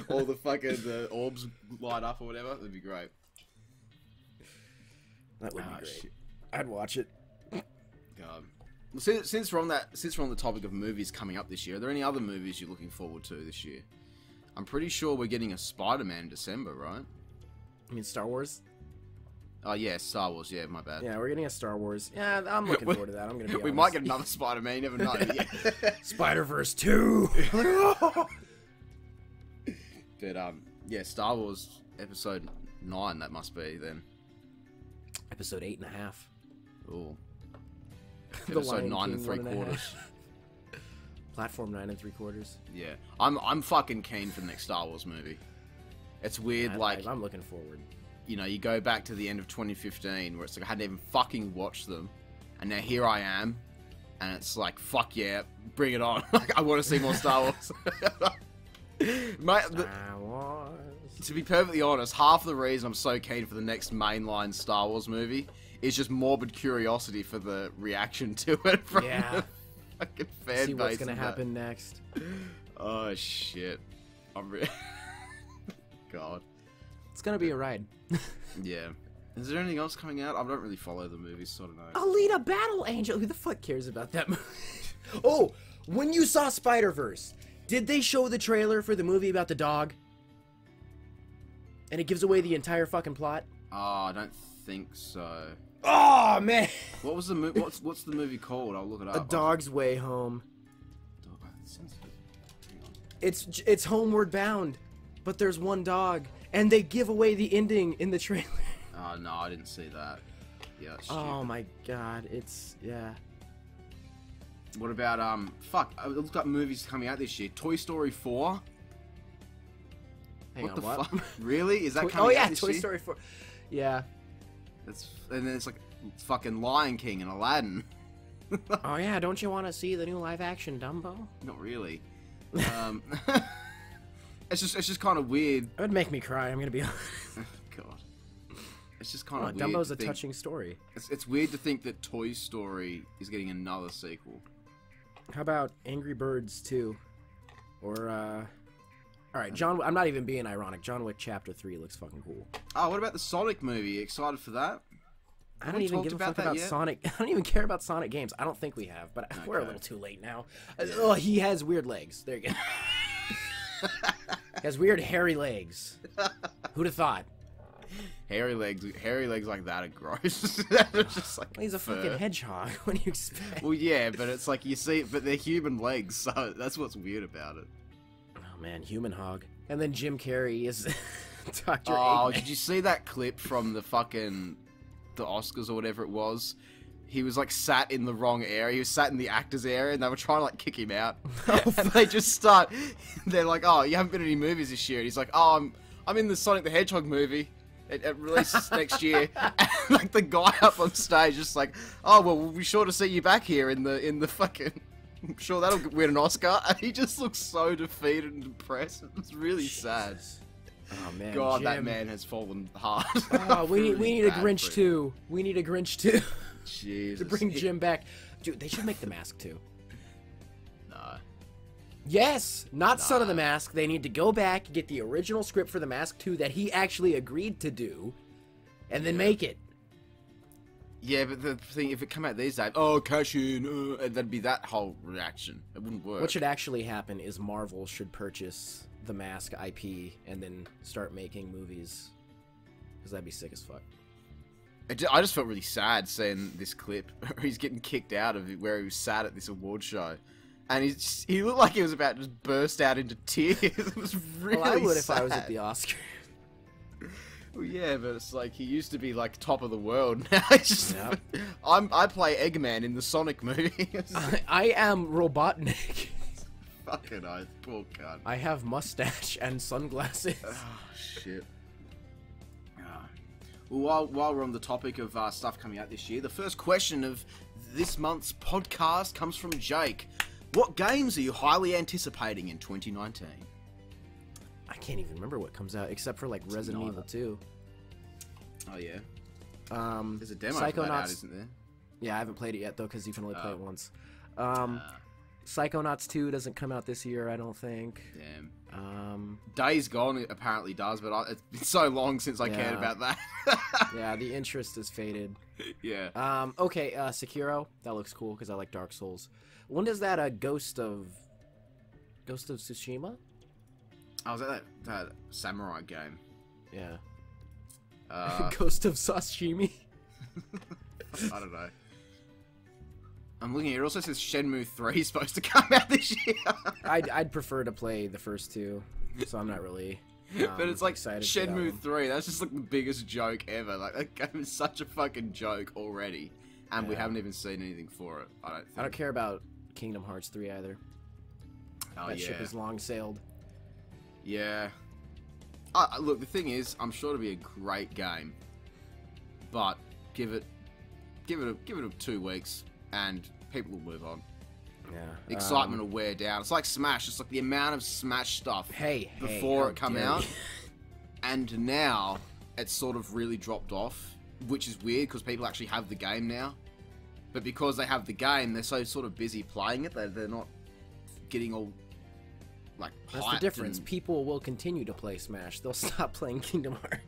Speaker 1: All the orbs light up or whatever. That'd be great.
Speaker 2: That would be great. Shit. I'd watch it.
Speaker 1: God. Since we're on the topic of movies coming up this year, are there any other movies you're looking forward to this year? I'm pretty sure we're getting a Spider-Man in December, right?
Speaker 2: You mean Star Wars?
Speaker 1: Oh yeah, Star Wars. Yeah, my bad.
Speaker 2: Yeah, we're getting a Star Wars. Yeah, I'm looking forward to that. I'm gonna be honest.
Speaker 1: We might get another Spider-Man. You never know.
Speaker 2: Spider-Verse 2.
Speaker 1: But yeah, Star Wars Episode 9. That must be then.
Speaker 2: Episode 8.5.
Speaker 1: Ooh.
Speaker 2: The
Speaker 1: Episode
Speaker 2: Lion
Speaker 1: 9
Speaker 2: King,
Speaker 1: 3/4.
Speaker 2: Platform 9 3/4.
Speaker 1: Yeah, I'm fucking keen for the next Star Wars movie. It's weird, like
Speaker 2: I'm looking forward.
Speaker 1: you know, you go back to the end of 2015 where it's like I hadn't even fucking watched them, and now here I am, and it's like fuck yeah, bring it on. Like I want to see more Star Wars.
Speaker 2: Star Wars.
Speaker 1: To be perfectly honest, half the reason I'm so keen for the next mainline Star Wars movie is just morbid curiosity for the reaction to it from the fucking fan base.
Speaker 2: See what's gonna happen next.
Speaker 1: Oh shit! God.
Speaker 2: It's gonna be a ride.
Speaker 1: Yeah. Is there anything else coming out? I don't really follow the movies, so I don't know.
Speaker 2: Alita Battle Angel. Who the fuck cares about that movie? Oh, when you saw Spider-Verse, did they show the trailer for the movie about the dog? And it gives away the entire fucking plot?
Speaker 1: Oh, I don't think so.
Speaker 2: Oh, man!
Speaker 1: What was the movie? What's the movie called? I'll look it up.
Speaker 2: A Dog's Way Home.
Speaker 1: Hang on.
Speaker 2: It's Homeward Bound, but there's one dog, and they give away the ending in the trailer.
Speaker 1: Oh, no, I didn't see that. Yeah, that's
Speaker 2: Oh
Speaker 1: stupid.
Speaker 2: my god, yeah.
Speaker 1: What about, fuck, I looked up movies coming out this year. Toy Story 4?
Speaker 2: Hang
Speaker 1: What
Speaker 2: on,
Speaker 1: the
Speaker 2: what?
Speaker 1: fuck? Really? Is that coming out this
Speaker 2: Toy
Speaker 1: year?
Speaker 2: Story 4. Yeah.
Speaker 1: And then it's like fucking Lion King and Aladdin.
Speaker 2: Oh yeah, don't you want to see the new live-action Dumbo?
Speaker 1: Not really. It's just kind of weird.
Speaker 2: It would make me cry, I'm gonna be honest.
Speaker 1: God. It's just kind of weird.
Speaker 2: Dumbo's
Speaker 1: to
Speaker 2: a
Speaker 1: think,
Speaker 2: touching story.
Speaker 1: It's weird to think that Toy Story is getting another sequel.
Speaker 2: How about Angry Birds 2? Or, Alright, I'm not even being ironic. John Wick Chapter 3 looks fucking cool.
Speaker 1: Oh, what about the Sonic movie? You excited for that?
Speaker 2: I don't even give a fuck about Sonic. I don't even care about Sonic games. I don't think we have, but we're a little too late now. Oh, he has weird legs. There you go. He has weird hairy legs. Who'd have thought?
Speaker 1: Hairy legs like that are gross. Just like
Speaker 2: He's a
Speaker 1: fur.
Speaker 2: fucking hedgehog. What do you expect?
Speaker 1: Well, yeah, but it's like you see, but they're human legs, so that's what's weird about it.
Speaker 2: Oh man, human hog. And then Jim Carrey is Dr.
Speaker 1: Oh,
Speaker 2: Eggman.
Speaker 1: did you see that clip from the Oscars or whatever it was? He was like sat in the wrong area. He was sat in the actors area, and they were trying to like kick him out. And they just start. They're like, "Oh, you haven't been in any movies this year." And he's like, "Oh, I'm in the Sonic the Hedgehog movie. It releases next year." And like the guy up on stage, just like, "Oh, well, we'll be sure to see you back here in the fucking." I'm sure that'll win an Oscar. And he just looks so defeated and depressed. It's really sad.
Speaker 2: Oh man,
Speaker 1: God,
Speaker 2: Jim.
Speaker 1: that man has fallen hard.
Speaker 2: Oh, we need a Grinch too. We need a Grinch too.
Speaker 1: Jesus.
Speaker 2: To bring Jim back. Dude, they should make the mask too.
Speaker 1: No.
Speaker 2: Yes, not Son of the Mask. They need to go back, get the original script for the Mask 2 that he actually agreed to do, and then make it.
Speaker 1: Yeah, but the thing, if it come out these days, oh, cash in, that'd be that whole reaction. It wouldn't work.
Speaker 2: What should actually happen is Marvel should purchase the Mask IP and then start making movies. Because that'd be sick as fuck.
Speaker 1: I just felt really sad seeing this clip where he's getting kicked out of where he was sat at this award show. And he looked like he was about to just burst out into tears. It was really sad.
Speaker 2: Well, I would if I was at the Oscars.
Speaker 1: Well, yeah, but it's like he used to be like top of the world. Now it's just I play Eggman in the Sonic movie.
Speaker 2: I am Robotnik.
Speaker 1: Fucking oath, poor cunt.
Speaker 2: I have mustache and sunglasses.
Speaker 1: Oh shit. Well, while we're on the topic of stuff coming out this year, the first question of this month's podcast comes from Jake. What games are you highly anticipating in 2019?
Speaker 2: I can't even remember what comes out except for like Resident Evil 2.
Speaker 1: Oh yeah. There's a demo
Speaker 2: Psychonauts,
Speaker 1: for that out, isn't there?
Speaker 2: Yeah, I haven't played it yet though because you can only play it once. Psychonauts 2 doesn't come out this year, I don't think.
Speaker 1: Damn.
Speaker 2: Days
Speaker 1: Days Gone apparently does, but it's been so long since I cared about that.
Speaker 2: Yeah, the interest is faded.
Speaker 1: Yeah.
Speaker 2: Okay, Sekiro. That looks cool because I like Dark Souls. When does that Ghost of Tsushima?
Speaker 1: I was at that samurai game.
Speaker 2: Yeah.
Speaker 1: Ghost
Speaker 2: of Sashimi.
Speaker 1: I don't know. I'm looking here. It also says Shenmue 3 is supposed to come out this year.
Speaker 2: I'd prefer to play the first two, so I'm not really.
Speaker 1: But it's like
Speaker 2: excited
Speaker 1: Shenmue 3. That's just like the biggest joke ever. Like that game is such a fucking joke already, And we haven't even seen anything for it, I don't think.
Speaker 2: I don't care about Kingdom Hearts 3 either.
Speaker 1: Oh,
Speaker 2: that ship is long sailed.
Speaker 1: Yeah. Look, the thing is, I'm sure it'll be a great game, but give it 2 weeks, and people will move on.
Speaker 2: Yeah.
Speaker 1: Excitement will wear down. It's like Smash. It's like the amount of Smash stuff before it come out, and now it's sort of really dropped off, which is weird because people actually have the game now. But because they have the game, they're so sort of busy playing it that they're not getting all like hyped.
Speaker 2: That's the difference. People will continue to play Smash. They'll stop playing Kingdom Hearts.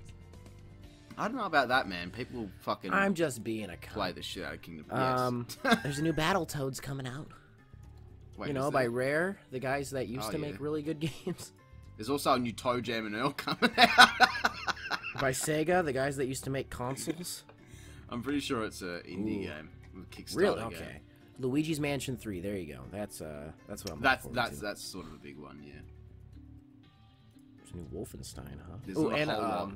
Speaker 1: I don't know about that, man. People will fucking.
Speaker 2: I'm just being a cunt.
Speaker 1: Play the shit out of Kingdom Hearts.
Speaker 2: There's a new Battletoads coming out.
Speaker 1: Wait,
Speaker 2: you know, by Rare, the guys that used to make really good games.
Speaker 1: There's also a new Toe Jam and Earl coming out.
Speaker 2: By Sega, the guys that used to make consoles.
Speaker 1: I'm pretty sure it's an indie game. Kickstarter
Speaker 2: really?
Speaker 1: game.
Speaker 2: Okay. Luigi's Mansion 3. There you go. That's what I'm.
Speaker 1: That's sort of a big one, yeah.
Speaker 2: There's a new Wolfenstein, huh?
Speaker 1: There's a whole lot.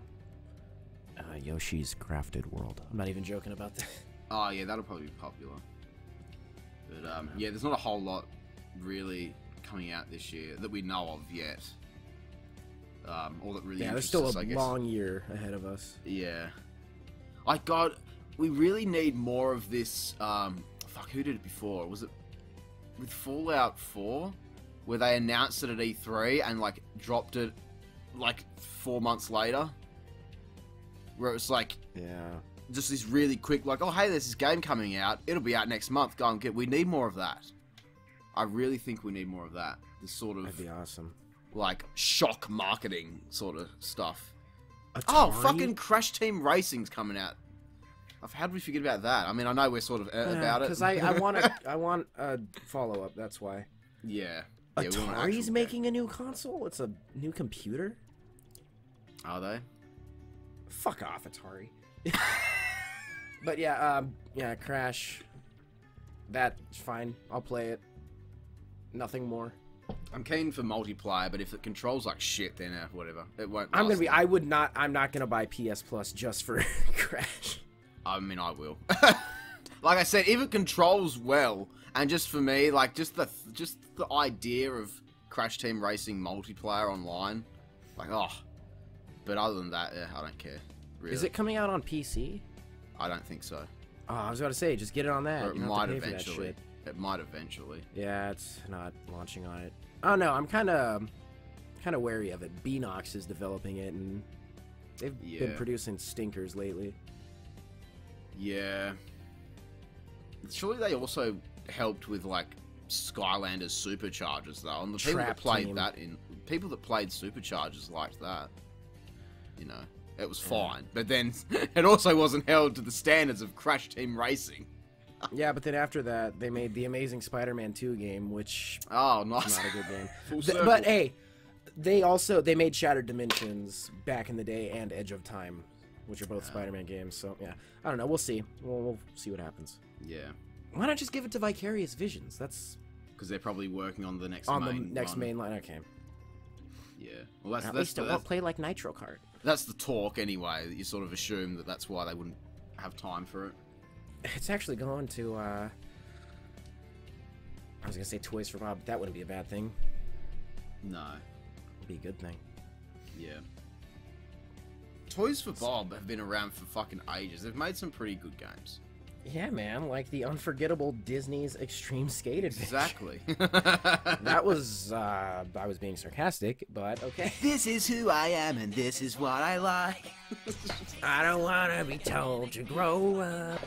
Speaker 2: Yoshi's Crafted World. I'm not even joking about that.
Speaker 1: Oh yeah, that'll probably be popular. But yeah, there's not a whole lot really coming out this year that we know of yet. All that really.
Speaker 2: Yeah, there's still a long year ahead of us.
Speaker 1: Yeah. Like God, we really need more of this. Fuck, who did it before? Was it with Fallout 4, where they announced it at E3 and like dropped it like 4 months later? Where it was like, just this really quick, like, oh hey, there's this game coming out. It'll be out next month. Go and get. We need more of that. I really think we need more of that. This sort of.
Speaker 2: That'd be awesome.
Speaker 1: Like shock marketing sort of stuff.
Speaker 2: Atari?
Speaker 1: Oh, fucking Crash Team Racing's coming out. How did we forget about that? I mean, I know we're sort of about it.
Speaker 2: Because I want a follow up. That's why.
Speaker 1: Yeah.
Speaker 2: Atari's making a new console. It's a new computer.
Speaker 1: Are they?
Speaker 2: Fuck off, Atari. But yeah, Crash. That's fine. I'll play it. Nothing more.
Speaker 1: I'm keen for multiplayer, but if it controls like shit, then whatever. It won't.
Speaker 2: I'm not gonna buy PS Plus just for Crash.
Speaker 1: I mean, I will. Like I said, if it controls well, and just for me, like just the idea of Crash Team Racing multiplayer online, like But other than that, I don't care. Really.
Speaker 2: Is it coming out on PC?
Speaker 1: I don't think so.
Speaker 2: Oh, I was about to say, just get it on that.
Speaker 1: Or it might eventually. It might eventually.
Speaker 2: Yeah, it's not launching on it. Oh no, I'm kind of wary of it. Beanox is developing it, and they've been producing stinkers lately.
Speaker 1: Yeah. Surely they also helped with like Skylanders Superchargers though, and the people that played people that played Superchargers liked that. You know, it was fine, but then it also wasn't held to the standards of Crash Team Racing.
Speaker 2: Yeah, but then after that, they made the Amazing Spider-Man 2 game, which
Speaker 1: nice,
Speaker 2: not a good game.
Speaker 1: Full circle.
Speaker 2: But hey, they made Shattered Dimensions back in the day and Edge of Time, which are both Spider-Man games. So yeah, I don't know. We'll see. We'll see what happens.
Speaker 1: Yeah.
Speaker 2: Why not just give it to Vicarious Visions? That's
Speaker 1: because they're probably working on the next
Speaker 2: main line. Okay.
Speaker 1: Yeah. Well,
Speaker 2: at least it won't play like Nitro Kart.
Speaker 1: That's the talk anyway. That you sort of assume that that's why they wouldn't have time for it.
Speaker 2: It's actually going to, I was going to say Toys for Bob, but that wouldn't be a bad thing.
Speaker 1: No.
Speaker 2: It'd be a good thing.
Speaker 1: Yeah. Toys for Bob have been around for fucking ages. They've made some pretty good games.
Speaker 2: Yeah, man, like the unforgettable Disney's Extreme Skate Adventure.
Speaker 1: Exactly.
Speaker 2: That was, I was being sarcastic, but okay.
Speaker 1: This is who I am and this is what I like.
Speaker 2: I don't want to be told to grow up.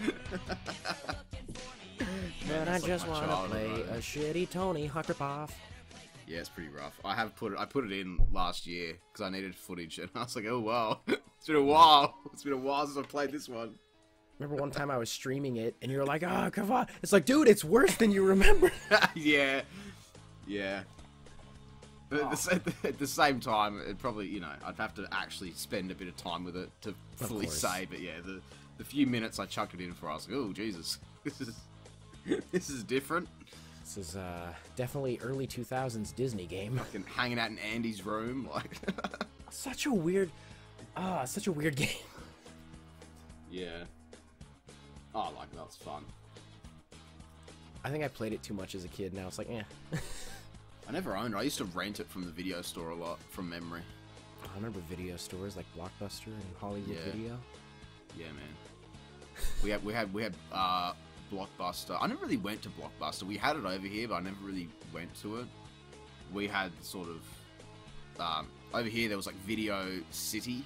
Speaker 2: But I just want to play a shitty Tony Huckerpath.
Speaker 1: Yeah, it's pretty rough. I put it in last year because I needed footage and I was like, oh wow. It's been a while. It's been a while since I played this one.
Speaker 2: Remember one time I was streaming it, and you were like, "Oh, come on!" It's like, dude, it's worse than you remember.
Speaker 1: Yeah. But at the same time, it probably, I'd have to actually spend a bit of time with it to fully say. But yeah, the few minutes I chucked it in for, I was like, oh Jesus, this is different.
Speaker 2: This is definitely early 2000s Disney game.
Speaker 1: Fucking hanging out in Andy's room, like.
Speaker 2: Such a weird game.
Speaker 1: Yeah. Oh, like, that's fun.
Speaker 2: I think I played it too much as a kid. Now it's like, eh.
Speaker 1: I never owned it. I used to rent it from the video store a lot, from memory.
Speaker 2: I remember video stores like Blockbuster and Hollywood Video.
Speaker 1: Yeah, man. We had Blockbuster. I never really went to Blockbuster. We had it over here, but I never really went to it. We had sort of over here. There was like Video City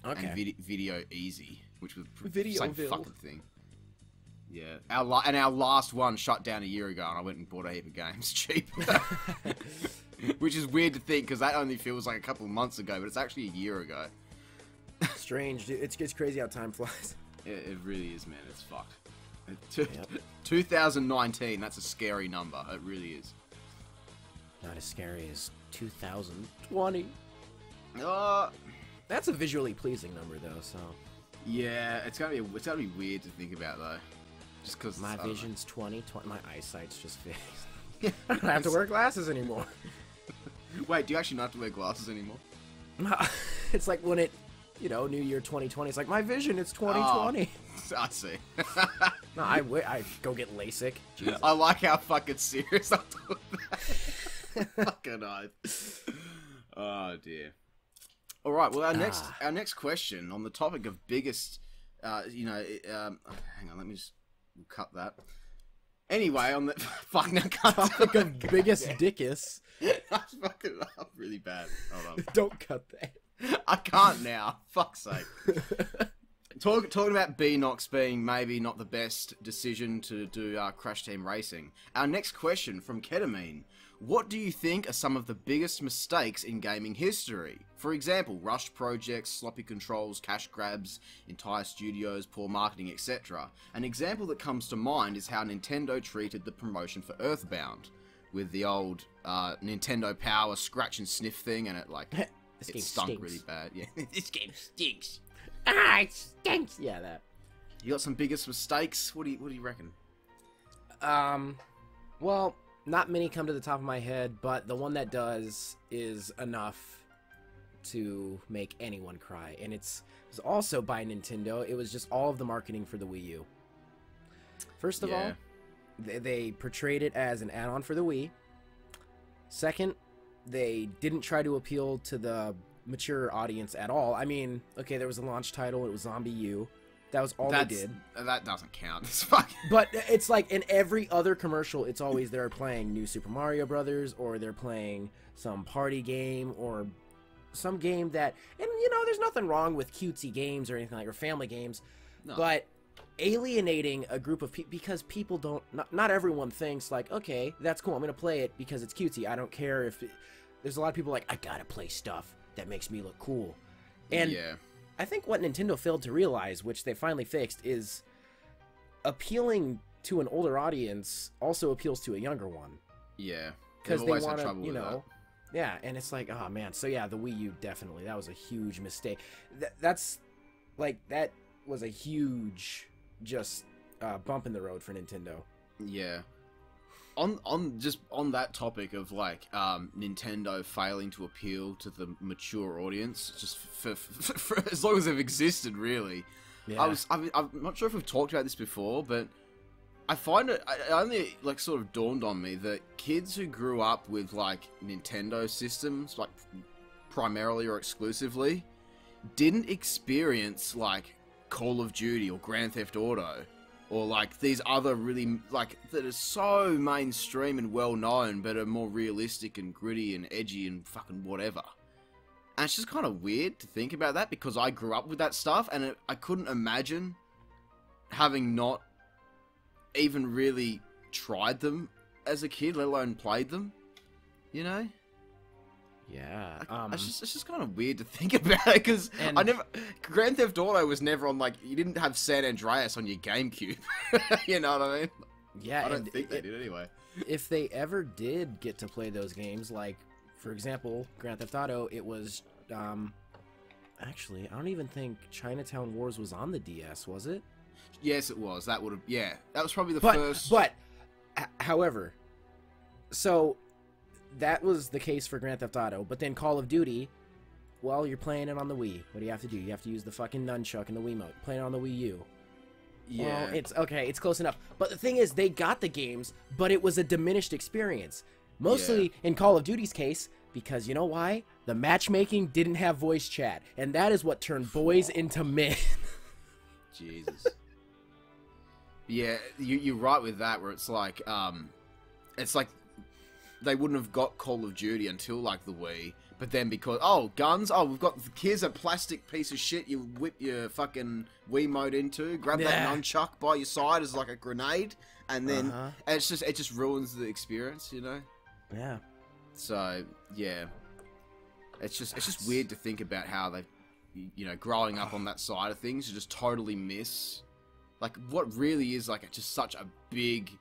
Speaker 1: and Video Easy, which was the same fucking thing. Yeah, our last one shut down a year ago, and I went and bought a heap of games cheap. Which is weird to think, because that only feels like a couple of months ago, but it's actually a year ago.
Speaker 2: Strange, dude. It's crazy how time flies.
Speaker 1: It really is, man. It's fucked. 2019, that's a scary number. It really is.
Speaker 2: Not as scary as 2020. That's a visually pleasing number, though, so...
Speaker 1: Yeah, it's gotta be weird to think about, though. Just because
Speaker 2: my vision's 20, my eyesight's just fixed. I don't have to wear glasses anymore.
Speaker 1: Wait, do you actually not have to wear glasses anymore?
Speaker 2: It's like when it, New Year 2020, it's like, my vision, it's 2020.
Speaker 1: Oh, I see.
Speaker 2: No, I go get LASIK. Jesus.
Speaker 1: I like how fucking serious I'm doing that. Fucking eyes. Oh, dear. All right, well, our next question on the topic of biggest, hang on, let me just cut that. Anyway, on the
Speaker 2: topic of biggest dickus.
Speaker 1: I fucked it up really bad. Hold on.
Speaker 2: Don't cut that.
Speaker 1: I can't now. Fuck's sake. Talking about Beanox being maybe not the best decision to do Crash Team Racing. Our next question from Ketamine. What do you think are some of the biggest mistakes in gaming history? For example, rushed projects, sloppy controls, cash grabs, entire studios, poor marketing, etc. An example that comes to mind is how Nintendo treated the promotion for Earthbound, with the old Nintendo Power scratch and sniff thing, and it it stunk really bad. Yeah, this game stinks.
Speaker 2: It stinks. Yeah, that.
Speaker 1: You got some biggest mistakes? What do you reckon?
Speaker 2: Well, not many come to the top of my head, but the one that does is enough to make anyone cry, and it was also by Nintendo. It was just all of the marketing for the Wii U. First of all, they portrayed it as an add-on for the Wii. Second, they didn't try to appeal to the mature audience at all. I mean, okay, there was a launch title. It was Zombie U. That was all they did.
Speaker 1: That doesn't count. It's fucking...
Speaker 2: But it's like in every other commercial, it's always they're playing New Super Mario Brothers, or they're playing some party game, or some game that... And, there's nothing wrong with cutesy games or anything like, or family games. No. But alienating a group of people, because people don't... Not everyone thinks like, okay, that's cool, I'm going to play it because it's cutesy. I don't care if... There's a lot of people like, I gotta play stuff that makes me look cool. And... Yeah. I think what Nintendo failed to realize, which they finally fixed, is appealing to an older audience also appeals to a younger one.
Speaker 1: Yeah.
Speaker 2: Because they want to, yeah, and it's like, oh man. So yeah, the Wii U, definitely. That was a huge mistake. That was a huge just bump in the road for Nintendo.
Speaker 1: Yeah. On that topic of Nintendo failing to appeal to the mature audience, just for as long as they've existed, really. Yeah. I'm not sure if we've talked about this before, but I find it only sort of dawned on me that kids who grew up with Nintendo systems, primarily or exclusively, didn't experience Call of Duty or Grand Theft Auto. Or these other really that are so mainstream and well known, but are more realistic and gritty and edgy and fucking whatever. And it's just kind of weird to think about that, because I grew up with that stuff, and I couldn't imagine having not even really tried them as a kid, let alone played them.
Speaker 2: Yeah,
Speaker 1: it's just kind of weird to think about it, because Grand Theft Auto was never on, you didn't have San Andreas on your GameCube. You know what I mean?
Speaker 2: Yeah,
Speaker 1: I don't think they did anyway.
Speaker 2: If they ever did get to play those games, for example, Grand Theft Auto, it was, actually, I don't even think Chinatown Wars was on the DS, was it?
Speaker 1: Yes, it was. That would have, yeah. That was probably the first...
Speaker 2: But, however, so... That was the case for Grand Theft Auto, but then Call of Duty, well, you're playing it on the Wii. What do you have to do? You have to use the fucking nunchuck and the Wiimote. Playing it on the Wii U.
Speaker 1: Yeah.
Speaker 2: Well, it's okay. It's close enough. But the thing is, they got the games, but it was a diminished experience. Mostly in Call of Duty's case, because you know why? The matchmaking didn't have voice chat, and that is what turned boys into men.
Speaker 1: Jesus. Yeah, you're right with that, where it's like they wouldn't have got Call of Duty until like the Wii, but then because guns, we've got here's a plastic piece of shit you whip your fucking Wii mode into, grab that nunchuck by your side as like a grenade, and then and it just ruins the experience, you know?
Speaker 2: Yeah.
Speaker 1: So yeah, it's just weird to think about how they, you know, growing up on that side of things, you just totally miss like what really is like just such a big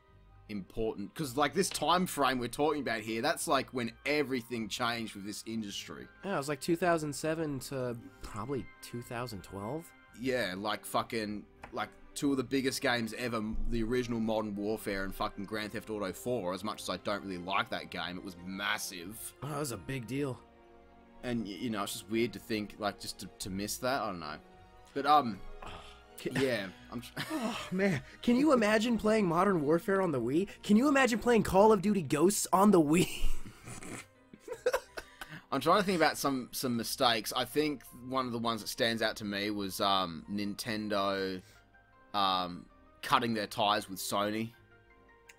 Speaker 1: important, because like this time frame we're talking about here, that's like when everything changed with this industry.
Speaker 2: Yeah, it was like 2007 to probably 2012.
Speaker 1: Yeah, like fucking like two of the biggest games ever, the original Modern Warfare and fucking Grand Theft Auto 4. As much as I don't really like that game, it was massive.
Speaker 2: Oh, that was a big deal.
Speaker 1: And you know, it's just weird to think like just to miss that. I don't know, but yeah,
Speaker 2: oh man, can you imagine playing Modern Warfare on the Wii? Can you imagine playing Call of Duty Ghosts on the Wii?
Speaker 1: I'm trying to think about some mistakes. I think one of the ones that stands out to me was Nintendo cutting their ties with Sony.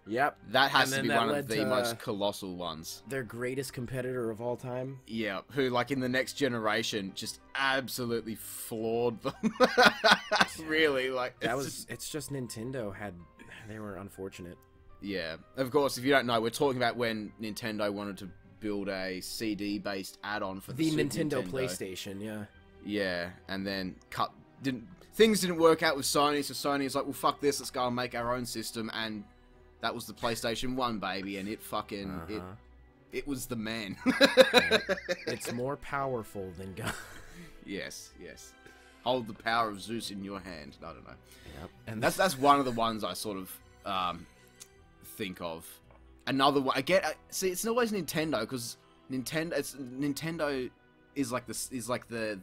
Speaker 2: Yep.
Speaker 1: That has to be one of the most colossal ones.
Speaker 2: Their greatest competitor of all time.
Speaker 1: Yeah, who, like, in the next generation, just absolutely floored them. Really, like...
Speaker 2: It's just Nintendo they were unfortunate.
Speaker 1: Yeah. Of course, if you don't know, we're talking about when Nintendo wanted to build a CD-based add-on for the Super
Speaker 2: Nintendo PlayStation, yeah.
Speaker 1: Yeah, and then things didn't work out with Sony, so Sony's like, well, fuck this, let's go and make our own system, and... that was the PlayStation 1, baby, and it fucking... It was the man.
Speaker 2: It's more powerful than God.
Speaker 1: Yes, yes. Hold the power of Zeus in your hand. I don't know.
Speaker 2: Yep. And
Speaker 1: that's one of the ones I sort of think of. Another one... see, it's always Nintendo, because Nintendo is like the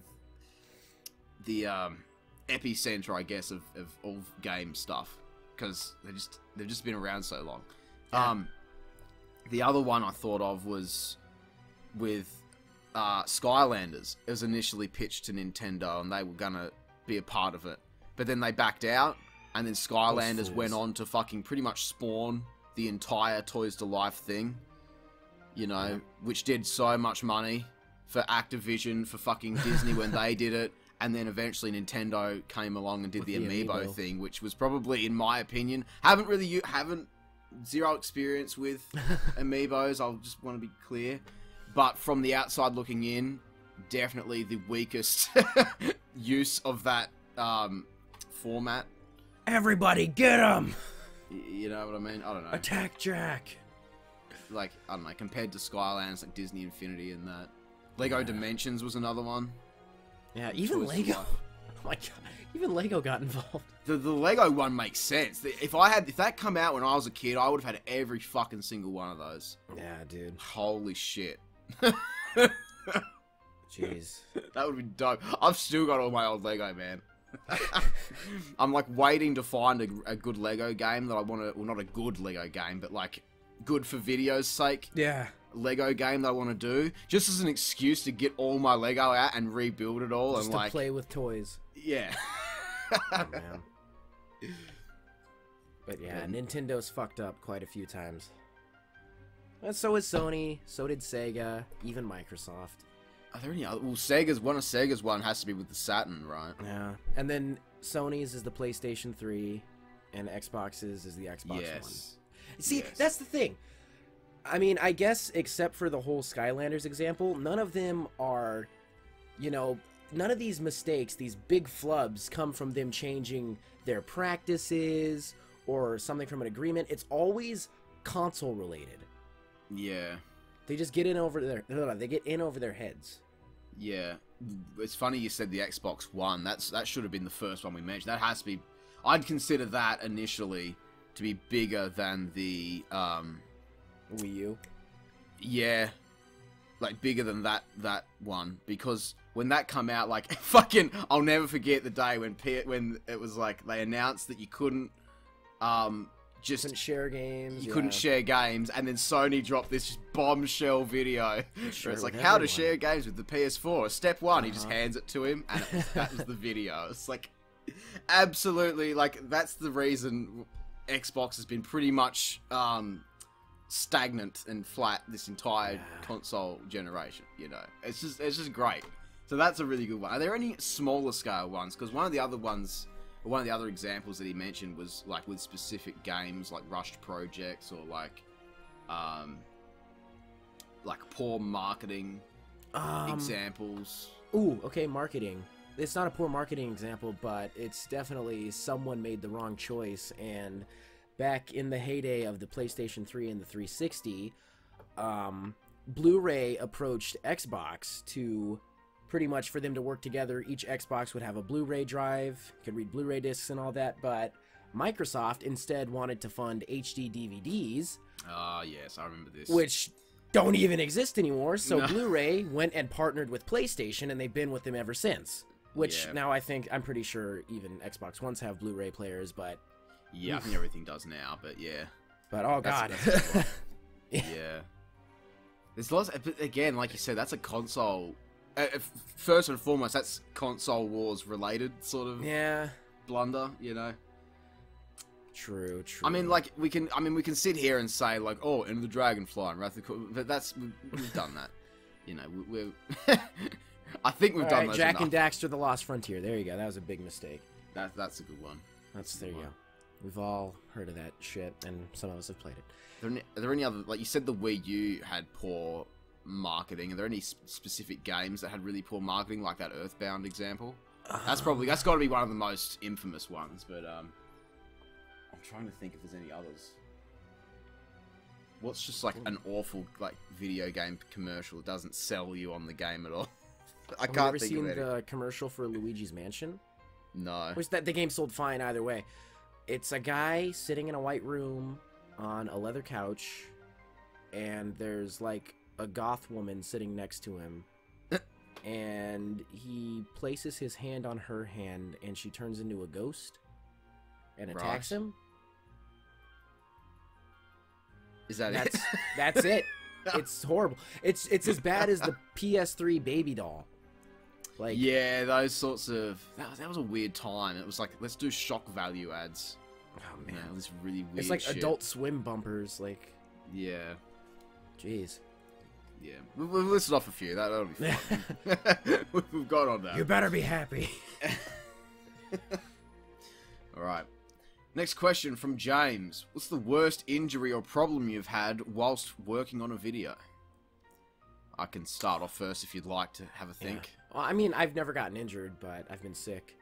Speaker 1: epicenter, I guess, of all game stuff. Because they've just been around so long. Yeah. The other one I thought of was with Skylanders. It was initially pitched to Nintendo, and they were gonna be a part of it, but then they backed out, and then Skylanders went on to fucking pretty much spawn the entire Toys to Life thing. You know, which did so much money for Activision, for fucking Disney when they did it. And then eventually Nintendo came along and did the Amiibo thing, which was probably, in my opinion, haven't zero experience with Amiibos. I'll just want to be clear, but from the outside looking in, definitely the weakest use of that format.
Speaker 2: Everybody, get him!
Speaker 1: You know what I mean? I don't know.
Speaker 2: Attack Jack.
Speaker 1: Like, I don't know. Compared to Skylands, like Disney Infinity and that, Lego Dimensions was another one.
Speaker 2: Yeah, even Lego. Oh my god, even Lego got involved.
Speaker 1: The Lego one makes sense. If that come out when I was a kid, I would have had every fucking single one of those.
Speaker 2: Yeah, dude.
Speaker 1: Holy shit.
Speaker 2: Jeez.
Speaker 1: That would be dope. I've still got all my old Lego, man. I'm like waiting to find a good Lego game that I want to... Well, not a good Lego game, but like good for video's sake.
Speaker 2: Yeah.
Speaker 1: Lego game that I want to do, just as an excuse to get all my Lego out and rebuild it all,
Speaker 2: just
Speaker 1: and
Speaker 2: to
Speaker 1: like
Speaker 2: play with toys.
Speaker 1: Yeah.
Speaker 2: Oh, man. But yeah, Nintendo's fucked up quite a few times. And so is Sony. So did Sega. Even Microsoft.
Speaker 1: Are there any other? Well, Sega's one has to be with the Saturn, right?
Speaker 2: Yeah. And then Sony's is the PlayStation 3, and Xbox's is the Xbox One. See, that's the thing. I mean, I guess except for the whole Skylanders example, none of them are, you know, none of these mistakes, these big flubs, come from them changing their practices or something from an agreement. It's always console related.
Speaker 1: Yeah.
Speaker 2: They just get in over their heads.
Speaker 1: Yeah. It's funny you said the Xbox One. That should have been the first one we mentioned. That has to be... I'd consider that initially to be bigger than the...
Speaker 2: Wii U?
Speaker 1: Yeah. Like, bigger than that one. Because when that come out, like, fucking, I'll never forget the day when it was like they announced that you couldn't just
Speaker 2: couldn't share games.
Speaker 1: You couldn't share games, and then Sony dropped this just bombshell video where it's like how to share games with the PS4. Step 1, he just hands it to him, and that was the video. It's like absolutely, like, that's the reason Xbox has been pretty much stagnant and flat this entire console generation. You know, it's just great. So that's a really good one. Are there any smaller scale ones? Because one of the other examples that he mentioned was like with specific games, like rushed projects or like poor marketing examples.
Speaker 2: Ooh, okay, marketing. It's not a poor marketing example, but it's definitely someone made the wrong choice. And back in the heyday of the PlayStation 3 and the 360, Blu-ray approached Xbox to pretty much for them to work together. Each Xbox would have a Blu-ray drive, could read Blu-ray discs and all that, but Microsoft instead wanted to fund HD DVDs.
Speaker 1: Yes, I remember this.
Speaker 2: Which don't even exist anymore, so Blu-ray went and partnered with PlayStation, and they've been with them ever since. Which now I'm pretty sure even Xbox Ones have Blu-ray players, but...
Speaker 1: Yeah, I think everything does now, but yeah.
Speaker 2: But, oh god.
Speaker 1: Yeah. There's lots, again, like you said, that's a console... first and foremost, that's console wars related sort of blunder, you know.
Speaker 2: True.
Speaker 1: I mean, like we can sit here and say like, oh, Enter the Dragonfly and Wrath of the... but we've done that, you know. We're I think we've done those
Speaker 2: Jack
Speaker 1: enough.
Speaker 2: and Daxter: The Lost Frontier. There you go. That was a big mistake.
Speaker 1: That's a good one.
Speaker 2: There you go. We've all heard of that shit, and some of us have played it.
Speaker 1: Are there any other, like you said, the Wii U had poor marketing? Are there any specific games that had really poor marketing, like that Earthbound example? That's got to be one of the most infamous ones, but I'm trying to think if there's any others. What's just like an awful like video game commercial that doesn't sell you on the game at all? I can't think of it.
Speaker 2: Have you ever seen the commercial for Luigi's Mansion?
Speaker 1: No.
Speaker 2: Which the game sold fine either way. It's a guy sitting in a white room on a leather couch, and there's like a goth woman sitting next to him, and he places his hand on her hand, and she turns into a ghost and attacks him.
Speaker 1: Is that it?
Speaker 2: That's it. It's horrible. It's as bad as the PS3 baby doll. Like,
Speaker 1: yeah, those sorts of... That was a weird time. It was like, let's do shock value ads.
Speaker 2: Oh, man.
Speaker 1: Yeah, this really weird
Speaker 2: It's like
Speaker 1: shit.
Speaker 2: Adult Swim bumpers, like...
Speaker 1: Yeah.
Speaker 2: Jeez.
Speaker 1: Yeah. We've listed off a few. That'll be fun. We've got on that.
Speaker 2: You better be happy.
Speaker 1: Alright. Next question from James. What's the worst injury or problem you've had whilst working on a video? I can start off first if you'd like to have a think.
Speaker 2: Yeah. Well, I mean, I've never gotten injured, but I've been sick.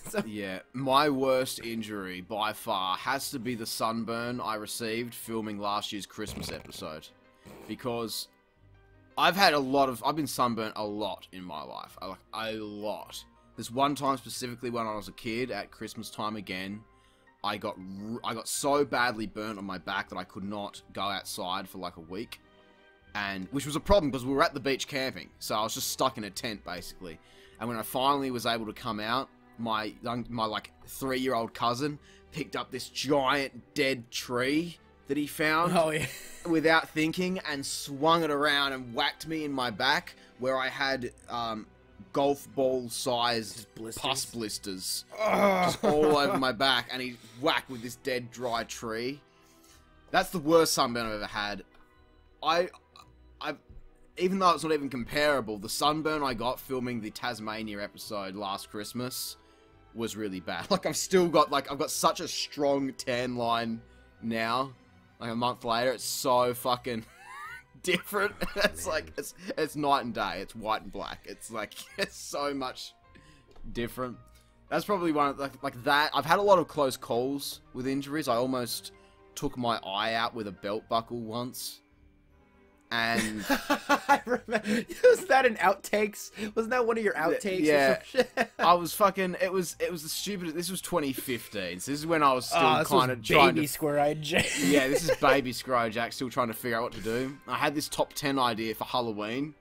Speaker 2: So...
Speaker 1: Yeah, my worst injury by far has to be the sunburn I received filming last year's Christmas episode. Because I've been sunburnt a lot in my life. Like, a lot. This one time specifically when I was a kid at Christmas time again, I got so badly burnt on my back that I could not go outside for like a week. And which was a problem because we were at the beach camping, so I was just stuck in a tent basically. And when I finally was able to come out, my like 3-year-old cousin picked up this giant dead tree that he found without thinking and swung it around and whacked me in my back where I had golf ball sized pus blisters just all over my back, and he whacked with this dead dry tree. That's the worst sunburn I've ever had. Even though it's not even comparable, the sunburn I got filming the Tasmania episode last Christmas was really bad. Like, I've got such a strong tan line now, like a month later. It's so fucking different. It's like, it's night and day. It's white and black. It's like, it's so much different. That's probably one of, like that. I've had a lot of close calls with injuries. I almost took my eye out with a belt buckle once. And
Speaker 2: I remember, was that an outtakes? Wasn't that one of your outtakes?
Speaker 1: Yeah,
Speaker 2: or some shit?
Speaker 1: I was fucking. It was the stupidest. This was 2015. So this is when I was still kind of
Speaker 2: baby Square-Eyed Jack.
Speaker 1: Yeah, this is baby Square-Eyed Jack, still trying to figure out what to do. I had this top 10 idea for Halloween,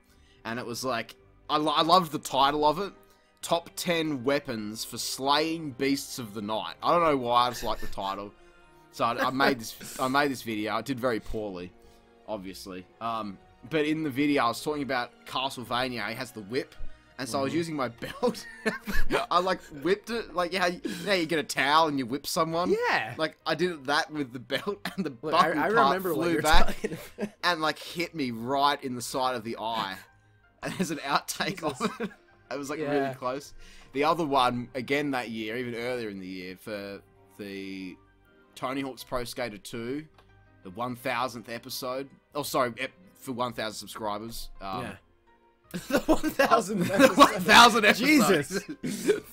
Speaker 1: and it was like I loved the title of it. Top 10 weapons for slaying beasts of the night. I don't know why, I just like the title. So I made this video. I did very poorly, obviously. But in the video, I was talking about Castlevania. He has the whip, and so I was using my belt. I like whipped it, like you get a towel and you whip someone.
Speaker 2: Yeah.
Speaker 1: Like I did that with the belt, and the
Speaker 2: Look,
Speaker 1: button
Speaker 2: I
Speaker 1: part
Speaker 2: remember what
Speaker 1: flew
Speaker 2: you're
Speaker 1: back
Speaker 2: talking about.
Speaker 1: and like hit me right in the side of the eye. And there's an outtake of it. It was like really close. The other one, again that year, even earlier in the year, for the Tony Hawk's Pro Skater 2, the 1000th episode. Oh, sorry, for 1,000 subscribers.
Speaker 2: Yeah. The 1,000
Speaker 1: episode. 1,000
Speaker 2: Jesus.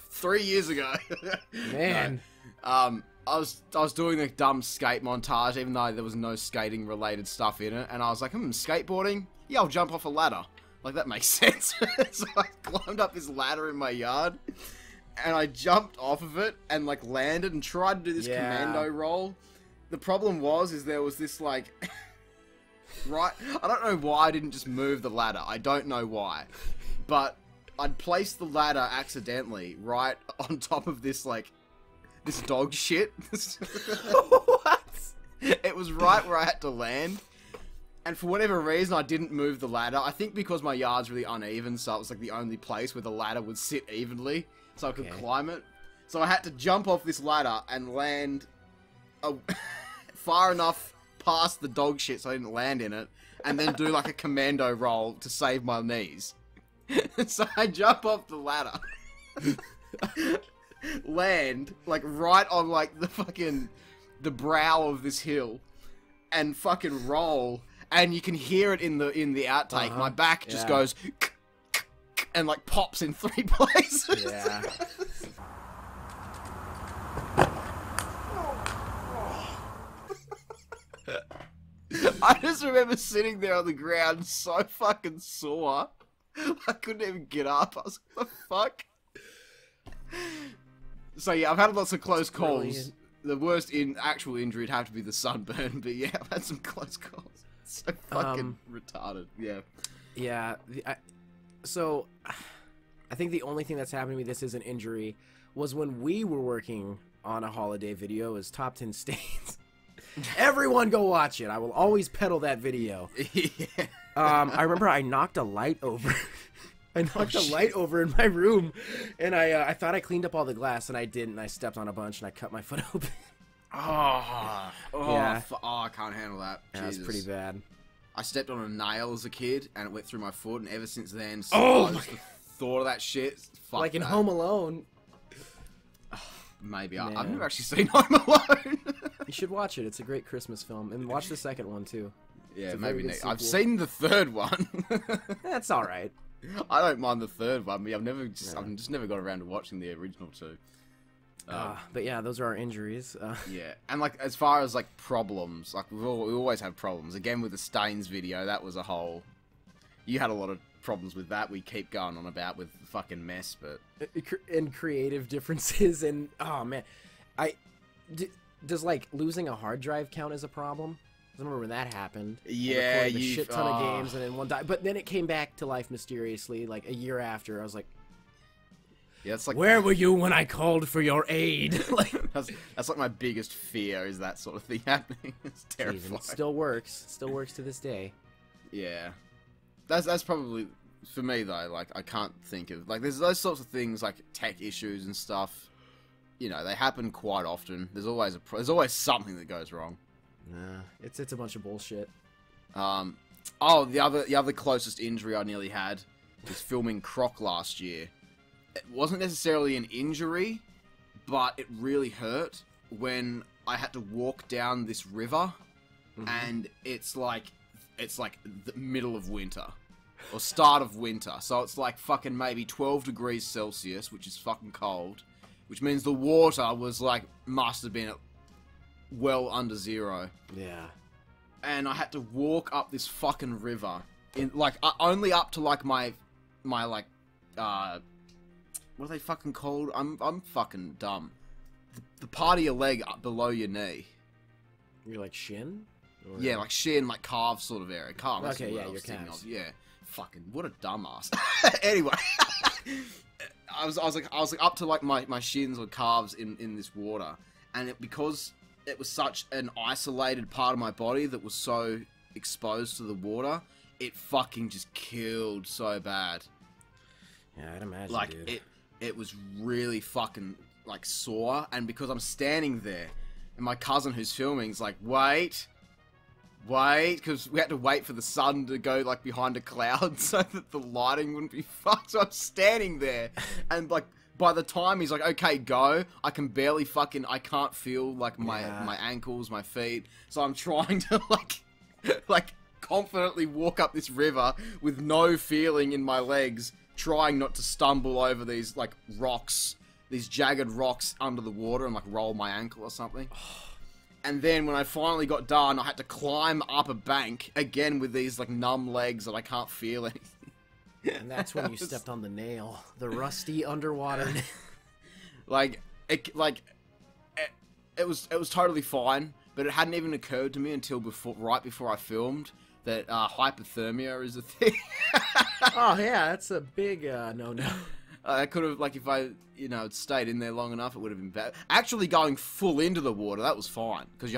Speaker 1: 3 years ago.
Speaker 2: Man.
Speaker 1: No. I was doing a dumb skate montage, even though there was no skating related stuff in it, and I was like, skateboarding? Yeah, I'll jump off a ladder. Like, that makes sense. So I climbed up this ladder in my yard, and I jumped off of it, and, like, landed and tried to do this commando roll. The problem is there was this, like... right... I don't know why I didn't just move the ladder. I don't know why. But I'd placed the ladder accidentally right on top of this, like... this dog shit.
Speaker 2: What?
Speaker 1: It was right where I had to land. And for whatever reason, I didn't move the ladder. I think because my yard's really uneven, so it was like the only place where the ladder would sit evenly, so I could climb it. So I had to jump off this ladder and land far enough past the dog shit so I didn't land in it, and then do like a commando roll to save my knees. So I jump off the ladder, land like right on like the brow of this hill, and fucking roll. And you can hear it in the outtake. My back just goes and like pops in 3 places.
Speaker 2: Yeah.
Speaker 1: I just remember sitting there on the ground so fucking sore. I couldn't even get up. I was like, what the fuck? So yeah, I've had lots of close calls.
Speaker 2: Brilliant.
Speaker 1: The worst actual injury would have to be the sunburn, but yeah, I've had some close calls. So fucking retarded. Yeah.
Speaker 2: Yeah. So, I think the only thing that's happened to me, this is an injury, was when we were working on a holiday video, is Top 10 Stains. Everyone go watch it. I will always peddle that video.
Speaker 1: Yeah.
Speaker 2: I remember I knocked a light over. I knocked a light over in my room, and I thought I cleaned up all the glass, and I didn't. I stepped on a bunch, and I cut my foot open.
Speaker 1: Yeah. I can't handle that.
Speaker 2: Yeah, that's pretty bad.
Speaker 1: I stepped on a nail as a kid, and it went through my foot, and ever since then, the thought of that shit. Fuck
Speaker 2: like in
Speaker 1: that.
Speaker 2: Home Alone.
Speaker 1: Maybe. I've never actually seen Home Alone.
Speaker 2: You should watch it. It's a great Christmas film, and watch the second one too.
Speaker 1: Yeah, maybe. I've seen the third one.
Speaker 2: That's all right.
Speaker 1: I don't mind the third one, but I've just never got around to watching the original two.
Speaker 2: But yeah, those are our injuries.
Speaker 1: Yeah, and like as far as like problems, like we always have problems. Again with the Stains video, that was a whole. You had a lot of problems with that. We keep going on about with the fucking mess, but
Speaker 2: and creative differences, and oh man, does like losing a hard drive count as a problem? I remember when that happened.
Speaker 1: Yeah,
Speaker 2: a shit ton of games, and then one died. But then it came back to life mysteriously, like a year after. I was like.
Speaker 1: Yeah, it's like
Speaker 2: where were you when I called for your aid? Like
Speaker 1: that's like my biggest fear is that sort of thing happening. It's terrifying.
Speaker 2: It still works. Still works to this day.
Speaker 1: Yeah, that's probably for me though. Like I can't think of like there's those sorts of things like tech issues and stuff. You know, they happen quite often. There's always something that goes wrong.
Speaker 2: Nah, it's a bunch of bullshit.
Speaker 1: The other closest injury I nearly had was filming Croc last year. It wasn't necessarily an injury, but it really hurt when I had to walk down this river, and it's like the middle of winter, or start of winter, so it's like fucking maybe 12 degrees Celsius, which is fucking cold, which means the water was like, must have been at well under 0.
Speaker 2: Yeah.
Speaker 1: And I had to walk up this fucking river, in like, only up to like my like, what are they fucking called? I'm fucking dumb. The part of your leg up below your knee.
Speaker 2: You're like shin?
Speaker 1: Or... Yeah, like shin, like calf sort of area. Calf.
Speaker 2: Okay, yeah, your calves.
Speaker 1: Yeah. fucking, what a dumbass. Anyway, I was like up to like my shins or calves in this water, and because it was such an isolated part of my body that was so exposed to the water, it fucking just killed so bad.
Speaker 2: Yeah, I'd imagine,
Speaker 1: like
Speaker 2: dude.
Speaker 1: it was really fucking like sore, and because I'm standing there, and my cousin who's filming is like, wait, because we had to wait for the sun to go like behind a cloud so that the lighting wouldn't be fucked. So I'm standing there, and like by the time he's like, okay, go, I can barely fucking, I can't feel like my ankles, my feet. So I'm trying to like confidently walk up this river with no feeling in my legs, trying not to stumble over these like rocks, these jagged rocks under the water and like roll my ankle or something. And then when I finally got done, I had to climb up a bank again with these like numb legs that I can't feel anything.
Speaker 2: And that's when you stepped on the nail, the rusty underwater nail.
Speaker 1: It was totally fine, but it hadn't even occurred to me until right before I filmed that hypothermia is a thing.
Speaker 2: Oh yeah, that's a big no-no.
Speaker 1: I could have, like, if I, had stayed in there long enough, it would have been bad. Actually going full into the water, that was fine. Because,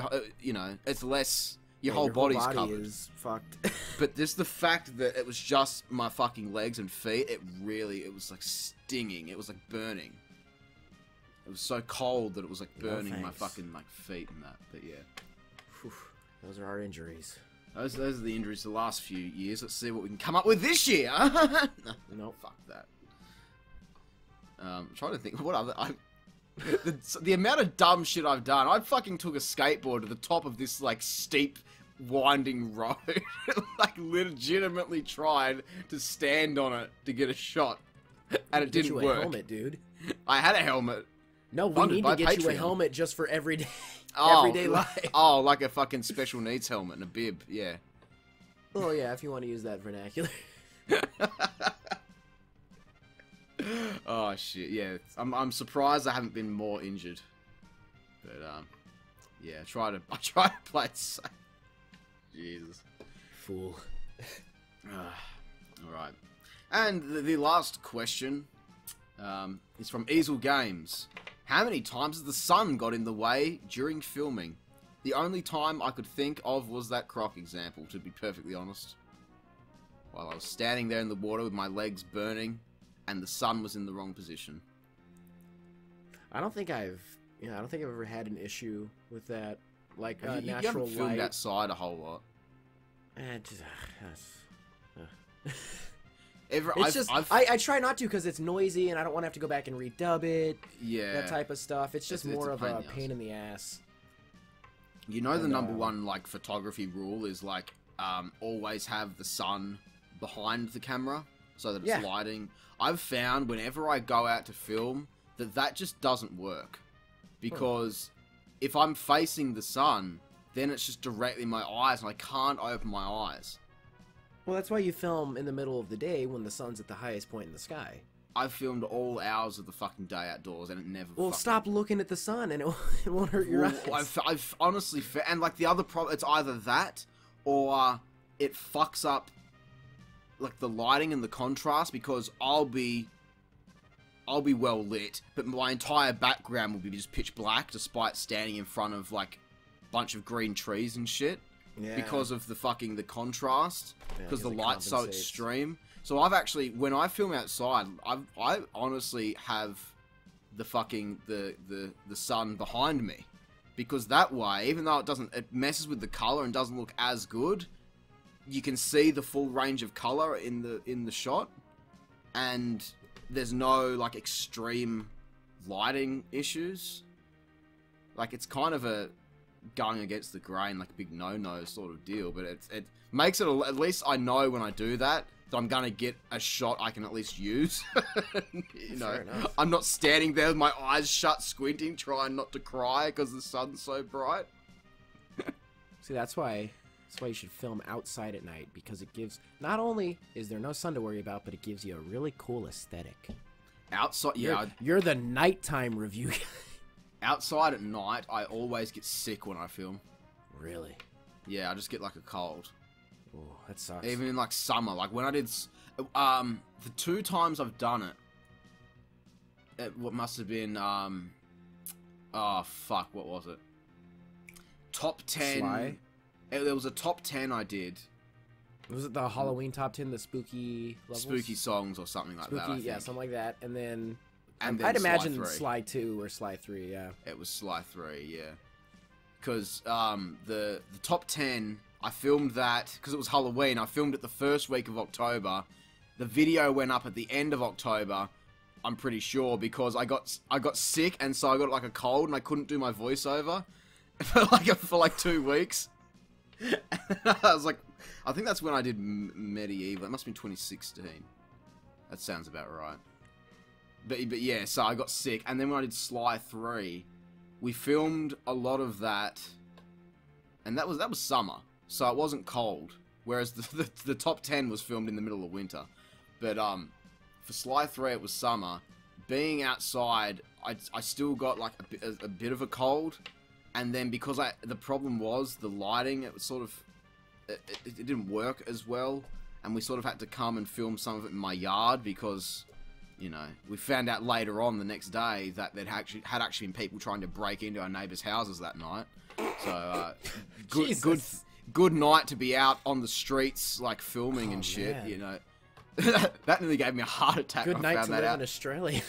Speaker 1: it's less, your whole body's
Speaker 2: body
Speaker 1: covered.
Speaker 2: Is fucked.
Speaker 1: But just the fact that it was just my fucking legs and feet, it was, like, stinging. It was, like, burning. It was so cold that it was, like, burning my fucking, like, feet and that. But, yeah.
Speaker 2: Whew. Those are our injuries.
Speaker 1: Those are the injuries the last few years. Let's see what we can come up with this year. No, fuck that. I'm trying to think what other the amount of dumb shit I've done. I fucking took a skateboard to the top of this like steep winding road, like legitimately tried to stand on it to get a shot, and it didn't work. A
Speaker 2: helmet, dude.
Speaker 1: I had a helmet.
Speaker 2: No, we need to get you a helmet just for everyday life.
Speaker 1: Oh, like a fucking special needs helmet and a bib, yeah.
Speaker 2: Oh yeah, if you want to use that vernacular.
Speaker 1: Oh shit, yeah. I'm surprised I haven't been more injured. But yeah, I try to play it safe. Jesus.
Speaker 2: Fool.
Speaker 1: Alright. And the last question is from Easel Games. How many times has the sun got in the way during filming? The only time I could think of was that croc example, to be perfectly honest. While I was standing there in the water with my legs burning, and the sun was in the wrong position.
Speaker 2: I don't think I've ever had an issue with that. Like
Speaker 1: you
Speaker 2: natural
Speaker 1: haven't filmed
Speaker 2: light.
Speaker 1: outside a whole lot.
Speaker 2: I try not to because it's noisy and I don't want to have to go back and redub it.
Speaker 1: Yeah,
Speaker 2: that type of stuff. It's just more of a pain in the ass.
Speaker 1: You know, the number one like photography rule is like always have the sun behind the camera so that it's lighting. I've found whenever I go out to film that just doesn't work, because if I'm facing the sun, then it's just directly in my eyes and I can't open my eyes.
Speaker 2: Well, that's why you film in the middle of the day when the sun's at the highest point in the sky.
Speaker 1: I've filmed all hours of the fucking day outdoors and it never.
Speaker 2: Well, stop looking at the sun and it won't hurt your eyes.
Speaker 1: I've honestly, and like the other problem, it's either that or it fucks up like the lighting and the contrast, because I'll be well lit, but my entire background will be just pitch black despite standing in front of like a bunch of green trees and shit. Yeah. Because of the contrast, because the light's so extreme. So I've actually, when I film outside, I honestly have the sun behind me, because that way, even though it messes with the color and doesn't look as good, you can see the full range of color in the shot, and there's no like extreme lighting issues. Like, it's kind of a going against the grain, like a big no-no sort of deal, but it makes it, at least I know when I do that I'm gonna get a shot I can at least use. You know, I'm not standing there with my eyes shut, squinting, trying not to cry because the sun's so bright.
Speaker 2: See, that's why you should film outside at night, because it gives, not only is there no sun to worry about, but it gives you a really cool aesthetic.
Speaker 1: Outside, yeah.
Speaker 2: You're the nighttime review guy.
Speaker 1: Outside at night, I always get sick when I film.
Speaker 2: Really?
Speaker 1: Yeah, I just get like a cold.
Speaker 2: Oh, that sucks.
Speaker 1: Even in like summer, like when I did, the 2 times I've done it, what must have been, oh fuck, what was it? Top 10.
Speaker 2: Sly?
Speaker 1: There was a top 10 I did.
Speaker 2: Was it the Halloween top 10, the spooky levels?
Speaker 1: Spooky songs or something like that, I think.
Speaker 2: Yeah, something like that. And then
Speaker 1: then
Speaker 2: I'd imagine
Speaker 1: Sly 3.
Speaker 2: Sly 2 or Sly 3, yeah.
Speaker 1: It was Sly 3, yeah. Because the top 10, I filmed that, because it was Halloween, I filmed it the first week of October. The video went up at the end of October, I'm pretty sure, because I got sick, and so I got like a cold, and I couldn't do my voiceover for like 2 weeks. I was like, I think that's when I did Medieval. It must have been 2016. That sounds about right. But yeah, so I got sick, and then when I did Sly 3, we filmed a lot of that, and that was summer, so it wasn't cold. Whereas the top 10 was filmed in the middle of winter. But for Sly 3, it was summer. Being outside, I still got like a bit of a cold, and then because the problem was the lighting, it was sort of it didn't work as well, and we sort of had to come and film some of it in my yard because, you know, we found out later on the next day that there had actually been people trying to break into our neighbours' houses that night. So good night to be out on the streets like filming and shit, man. You know. That nearly gave me a heart attack.
Speaker 2: Good
Speaker 1: when I
Speaker 2: night
Speaker 1: found
Speaker 2: to
Speaker 1: that
Speaker 2: live
Speaker 1: out.
Speaker 2: in Australia.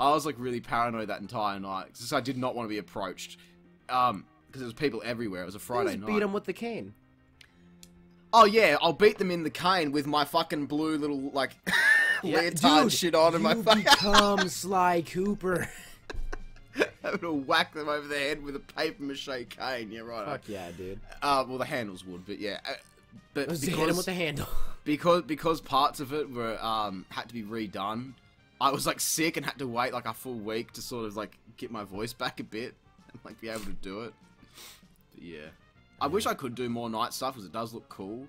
Speaker 1: I was like really paranoid that entire night because I did not want to be approached. Because there was people everywhere. It was a Friday night.
Speaker 2: Beat them with the cane.
Speaker 1: Oh yeah, I'll beat them in the cane with my fucking blue little like leotard shit on and my fucking.
Speaker 2: Become Sly Cooper.
Speaker 1: I'm gonna whack them over the head with a paper mache cane. Yeah, right.
Speaker 2: Fuck yeah, dude.
Speaker 1: Well, the handles would, but yeah. But
Speaker 2: hit him with the handle.
Speaker 1: because parts of it were had to be redone. I was like sick and had to wait like a full week to sort of like get my voice back a bit and like be able to do it. But yeah. I wish I could do more night stuff because it does look cool,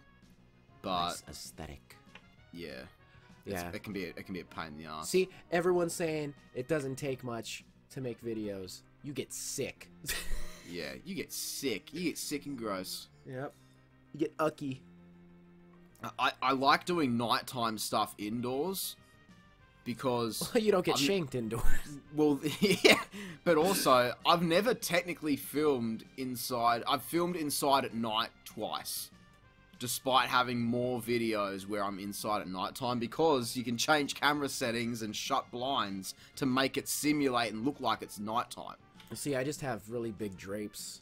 Speaker 1: but
Speaker 2: nice aesthetic.
Speaker 1: Yeah,
Speaker 2: yeah,
Speaker 1: it can be a pain in the ass.
Speaker 2: See, everyone's saying it doesn't take much to make videos. You get sick.
Speaker 1: Yeah, you get sick. You get sick and gross.
Speaker 2: Yep. You get ucky.
Speaker 1: I like doing nighttime stuff indoors because
Speaker 2: you don't get shanked indoors.
Speaker 1: Well, yeah, but also I've never technically filmed inside. I've filmed inside at night twice, despite having more videos where I'm inside at nighttime because you can change camera settings and shut blinds to make it simulate and look like it's nighttime.
Speaker 2: See, I just have really big drapes.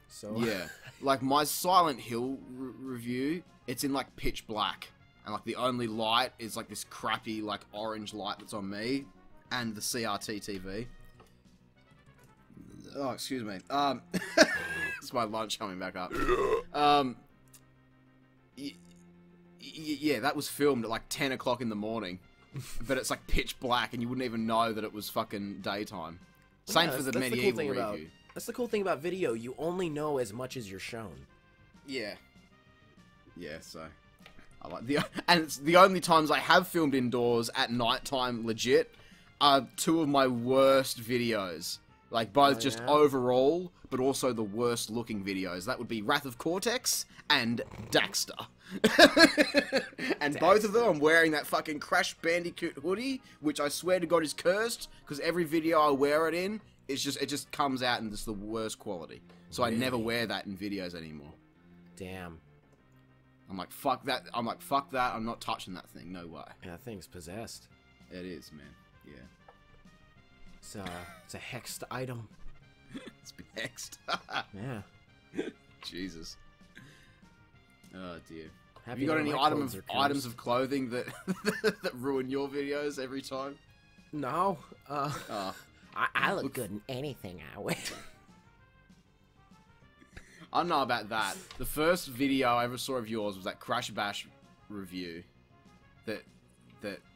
Speaker 2: So
Speaker 1: yeah, like my Silent Hill review, it's in like pitch black. And, like, the only light is, like, this crappy, like, orange light that's on me. And the CRT TV. Oh, excuse me. It's my lunch coming back up. Yeah, that was filmed at, like, 10 o'clock in the morning. But it's, like, pitch black, and you wouldn't even know that it was fucking daytime. Same for the Medieval review.
Speaker 2: That's the cool thing about video. You only know as much as you're shown.
Speaker 1: Yeah. Yeah, so... I like and it's the only times I have filmed indoors at nighttime legit are 2 of my worst videos. Like both just overall, but also the worst looking videos. That would be Wrath of Cortex and Daxter. And both of them I'm wearing that fucking Crash Bandicoot hoodie, which I swear to God is cursed, because every video I wear it in, it just comes out and it's the worst quality. So really? I never wear that in videos anymore.
Speaker 2: Damn.
Speaker 1: I'm like, fuck that. I'm not touching that thing. No way.
Speaker 2: Yeah, that thing's possessed.
Speaker 1: It is, man. Yeah.
Speaker 2: It's a hexed item.
Speaker 1: It's been hexed.
Speaker 2: Yeah.
Speaker 1: Jesus. Oh, dear. Have
Speaker 2: Happy
Speaker 1: you got any items of clothing that that ruin your videos every time?
Speaker 2: No. I look good in anything I wear.
Speaker 1: I don't know about that. The first video I ever saw of yours was that Crash Bash review that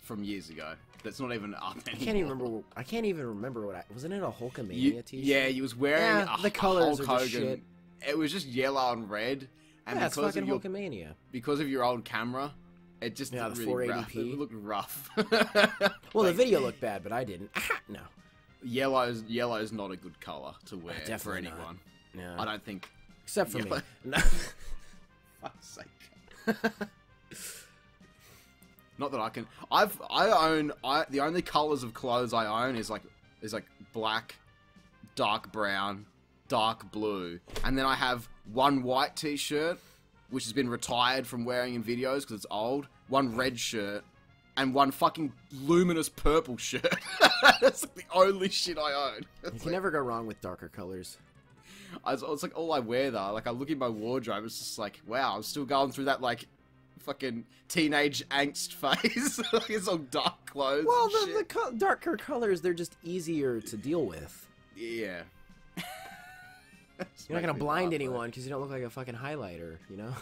Speaker 1: from years ago. That's not even up anymore.
Speaker 2: I can't even remember what wasn't it a Hulkamania t-shirt?
Speaker 1: Yeah, you was wearing
Speaker 2: the colors
Speaker 1: Hulk
Speaker 2: are
Speaker 1: Hogan.
Speaker 2: just shit.
Speaker 1: It was just yellow and red. And
Speaker 2: yeah, it's fucking Hulkamania.
Speaker 1: Because of your old camera, it just
Speaker 2: the
Speaker 1: really
Speaker 2: 480p.
Speaker 1: Rough. It looked rough.
Speaker 2: Well, the video looked bad, but I didn't. No.
Speaker 1: Yellow's not a good color to wear for anyone.
Speaker 2: No.
Speaker 1: I don't think.
Speaker 2: Except for me.
Speaker 1: Fuck's sake. Not that I can. The only colors of clothes I own is like black, dark brown, dark blue, and then I have one white t-shirt, which has been retired from wearing in videos because it's old. One red shirt, and one fucking luminous purple shirt. That's like the only shit I own.
Speaker 2: You can never go wrong with darker colors.
Speaker 1: It's like all I wear though. Like I look in my wardrobe, it's just like, wow, I'm still going through that like fucking teenage angst phase. Like it's all dark clothes.
Speaker 2: Well,
Speaker 1: and shit.
Speaker 2: the darker colors, they're just easier to deal with.
Speaker 1: Yeah.
Speaker 2: You're not gonna blind anyone because you don't look like a fucking highlighter, you know?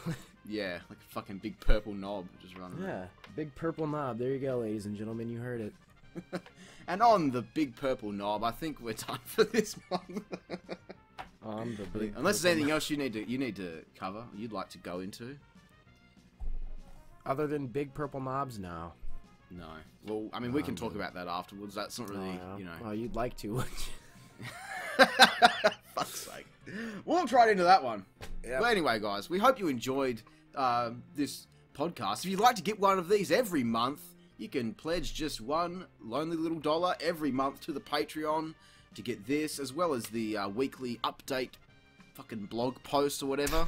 Speaker 1: Yeah, like a fucking big purple knob just running.
Speaker 2: Yeah, big purple knob. There you go, ladies and gentlemen. You heard it.
Speaker 1: And on the big purple knob, I think we're done for this month.
Speaker 2: On the big.
Speaker 1: Unless there's anything else you need to cover, you'd like to go into.
Speaker 2: Other than big purple knobs, no.
Speaker 1: No. Well, I mean, we can talk about that afterwards. That's not really, you know.
Speaker 2: Well, you'd like to.
Speaker 1: Fuck's sake. We'll try into that one.
Speaker 2: Yep.
Speaker 1: Well, anyway, guys, we hope you enjoyed this podcast. If you'd like to get one of these every month, you can pledge just one lonely little dollar every month to the Patreon to get this, as well as the weekly update fucking blog post or whatever.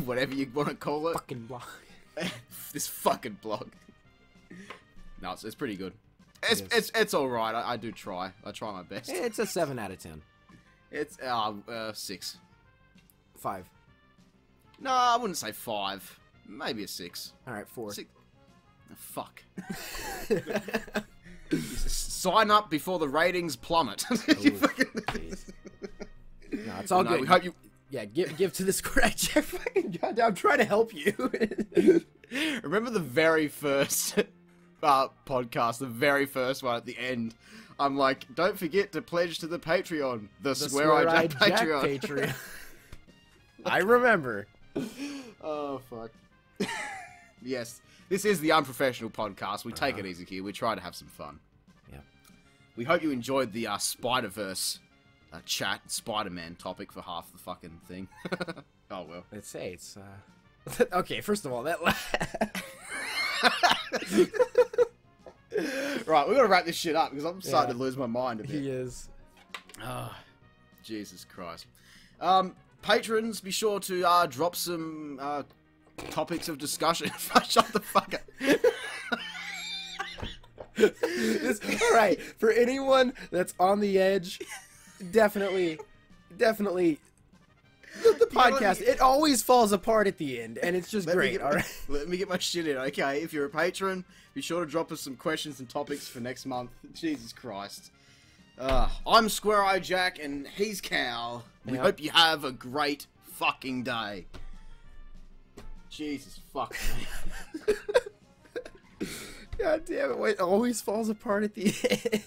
Speaker 1: Whatever you want to call it.
Speaker 2: Fucking blog.
Speaker 1: This fucking blog. No, it's pretty good. It's alright. I do try. I try my best.
Speaker 2: It's a 7 out of 10.
Speaker 1: It's 6.
Speaker 2: 5.
Speaker 1: No, I wouldn't say 5. Maybe a 6.
Speaker 2: All right, 4.
Speaker 1: 6. Oh, fuck. Sign up before the ratings plummet.
Speaker 2: No, it's all good.
Speaker 1: We hope you.
Speaker 2: Yeah, give to the scratch. Fucking goddamn, I'm trying to help you.
Speaker 1: Remember the very first podcast, the very first one at the end. I'm like, don't forget to pledge to the Patreon, the Swear-I-Jack Patreon.
Speaker 2: I remember.
Speaker 1: Oh fuck. Yes, this is the Unprofessional podcast. We take it easy here. We try to have some fun.
Speaker 2: Yeah.
Speaker 1: We hope you enjoyed the Spider-Verse chat Spider-Man topic for half the fucking thing. Oh well.
Speaker 2: Let's say it's okay, first of all, that
Speaker 1: right, we gotta wrap this shit up because I'm starting to lose my mind a bit.
Speaker 2: He is.
Speaker 1: Oh, Jesus Christ. Patrons, be sure to drop some topics of discussion. Shut the fuck up.
Speaker 2: Alright, for anyone that's on the edge, definitely the podcast, it always falls apart at the end, and it's just great, alright?
Speaker 1: Let me get my shit in, okay? If you're a patron, be sure to drop us some questions and topics for next month. Jesus Christ. I'm Square-Eye Jack, and he's Cal. We hope you have a great fucking day. Jesus fuck me.
Speaker 2: God damn it, it always falls apart at the end.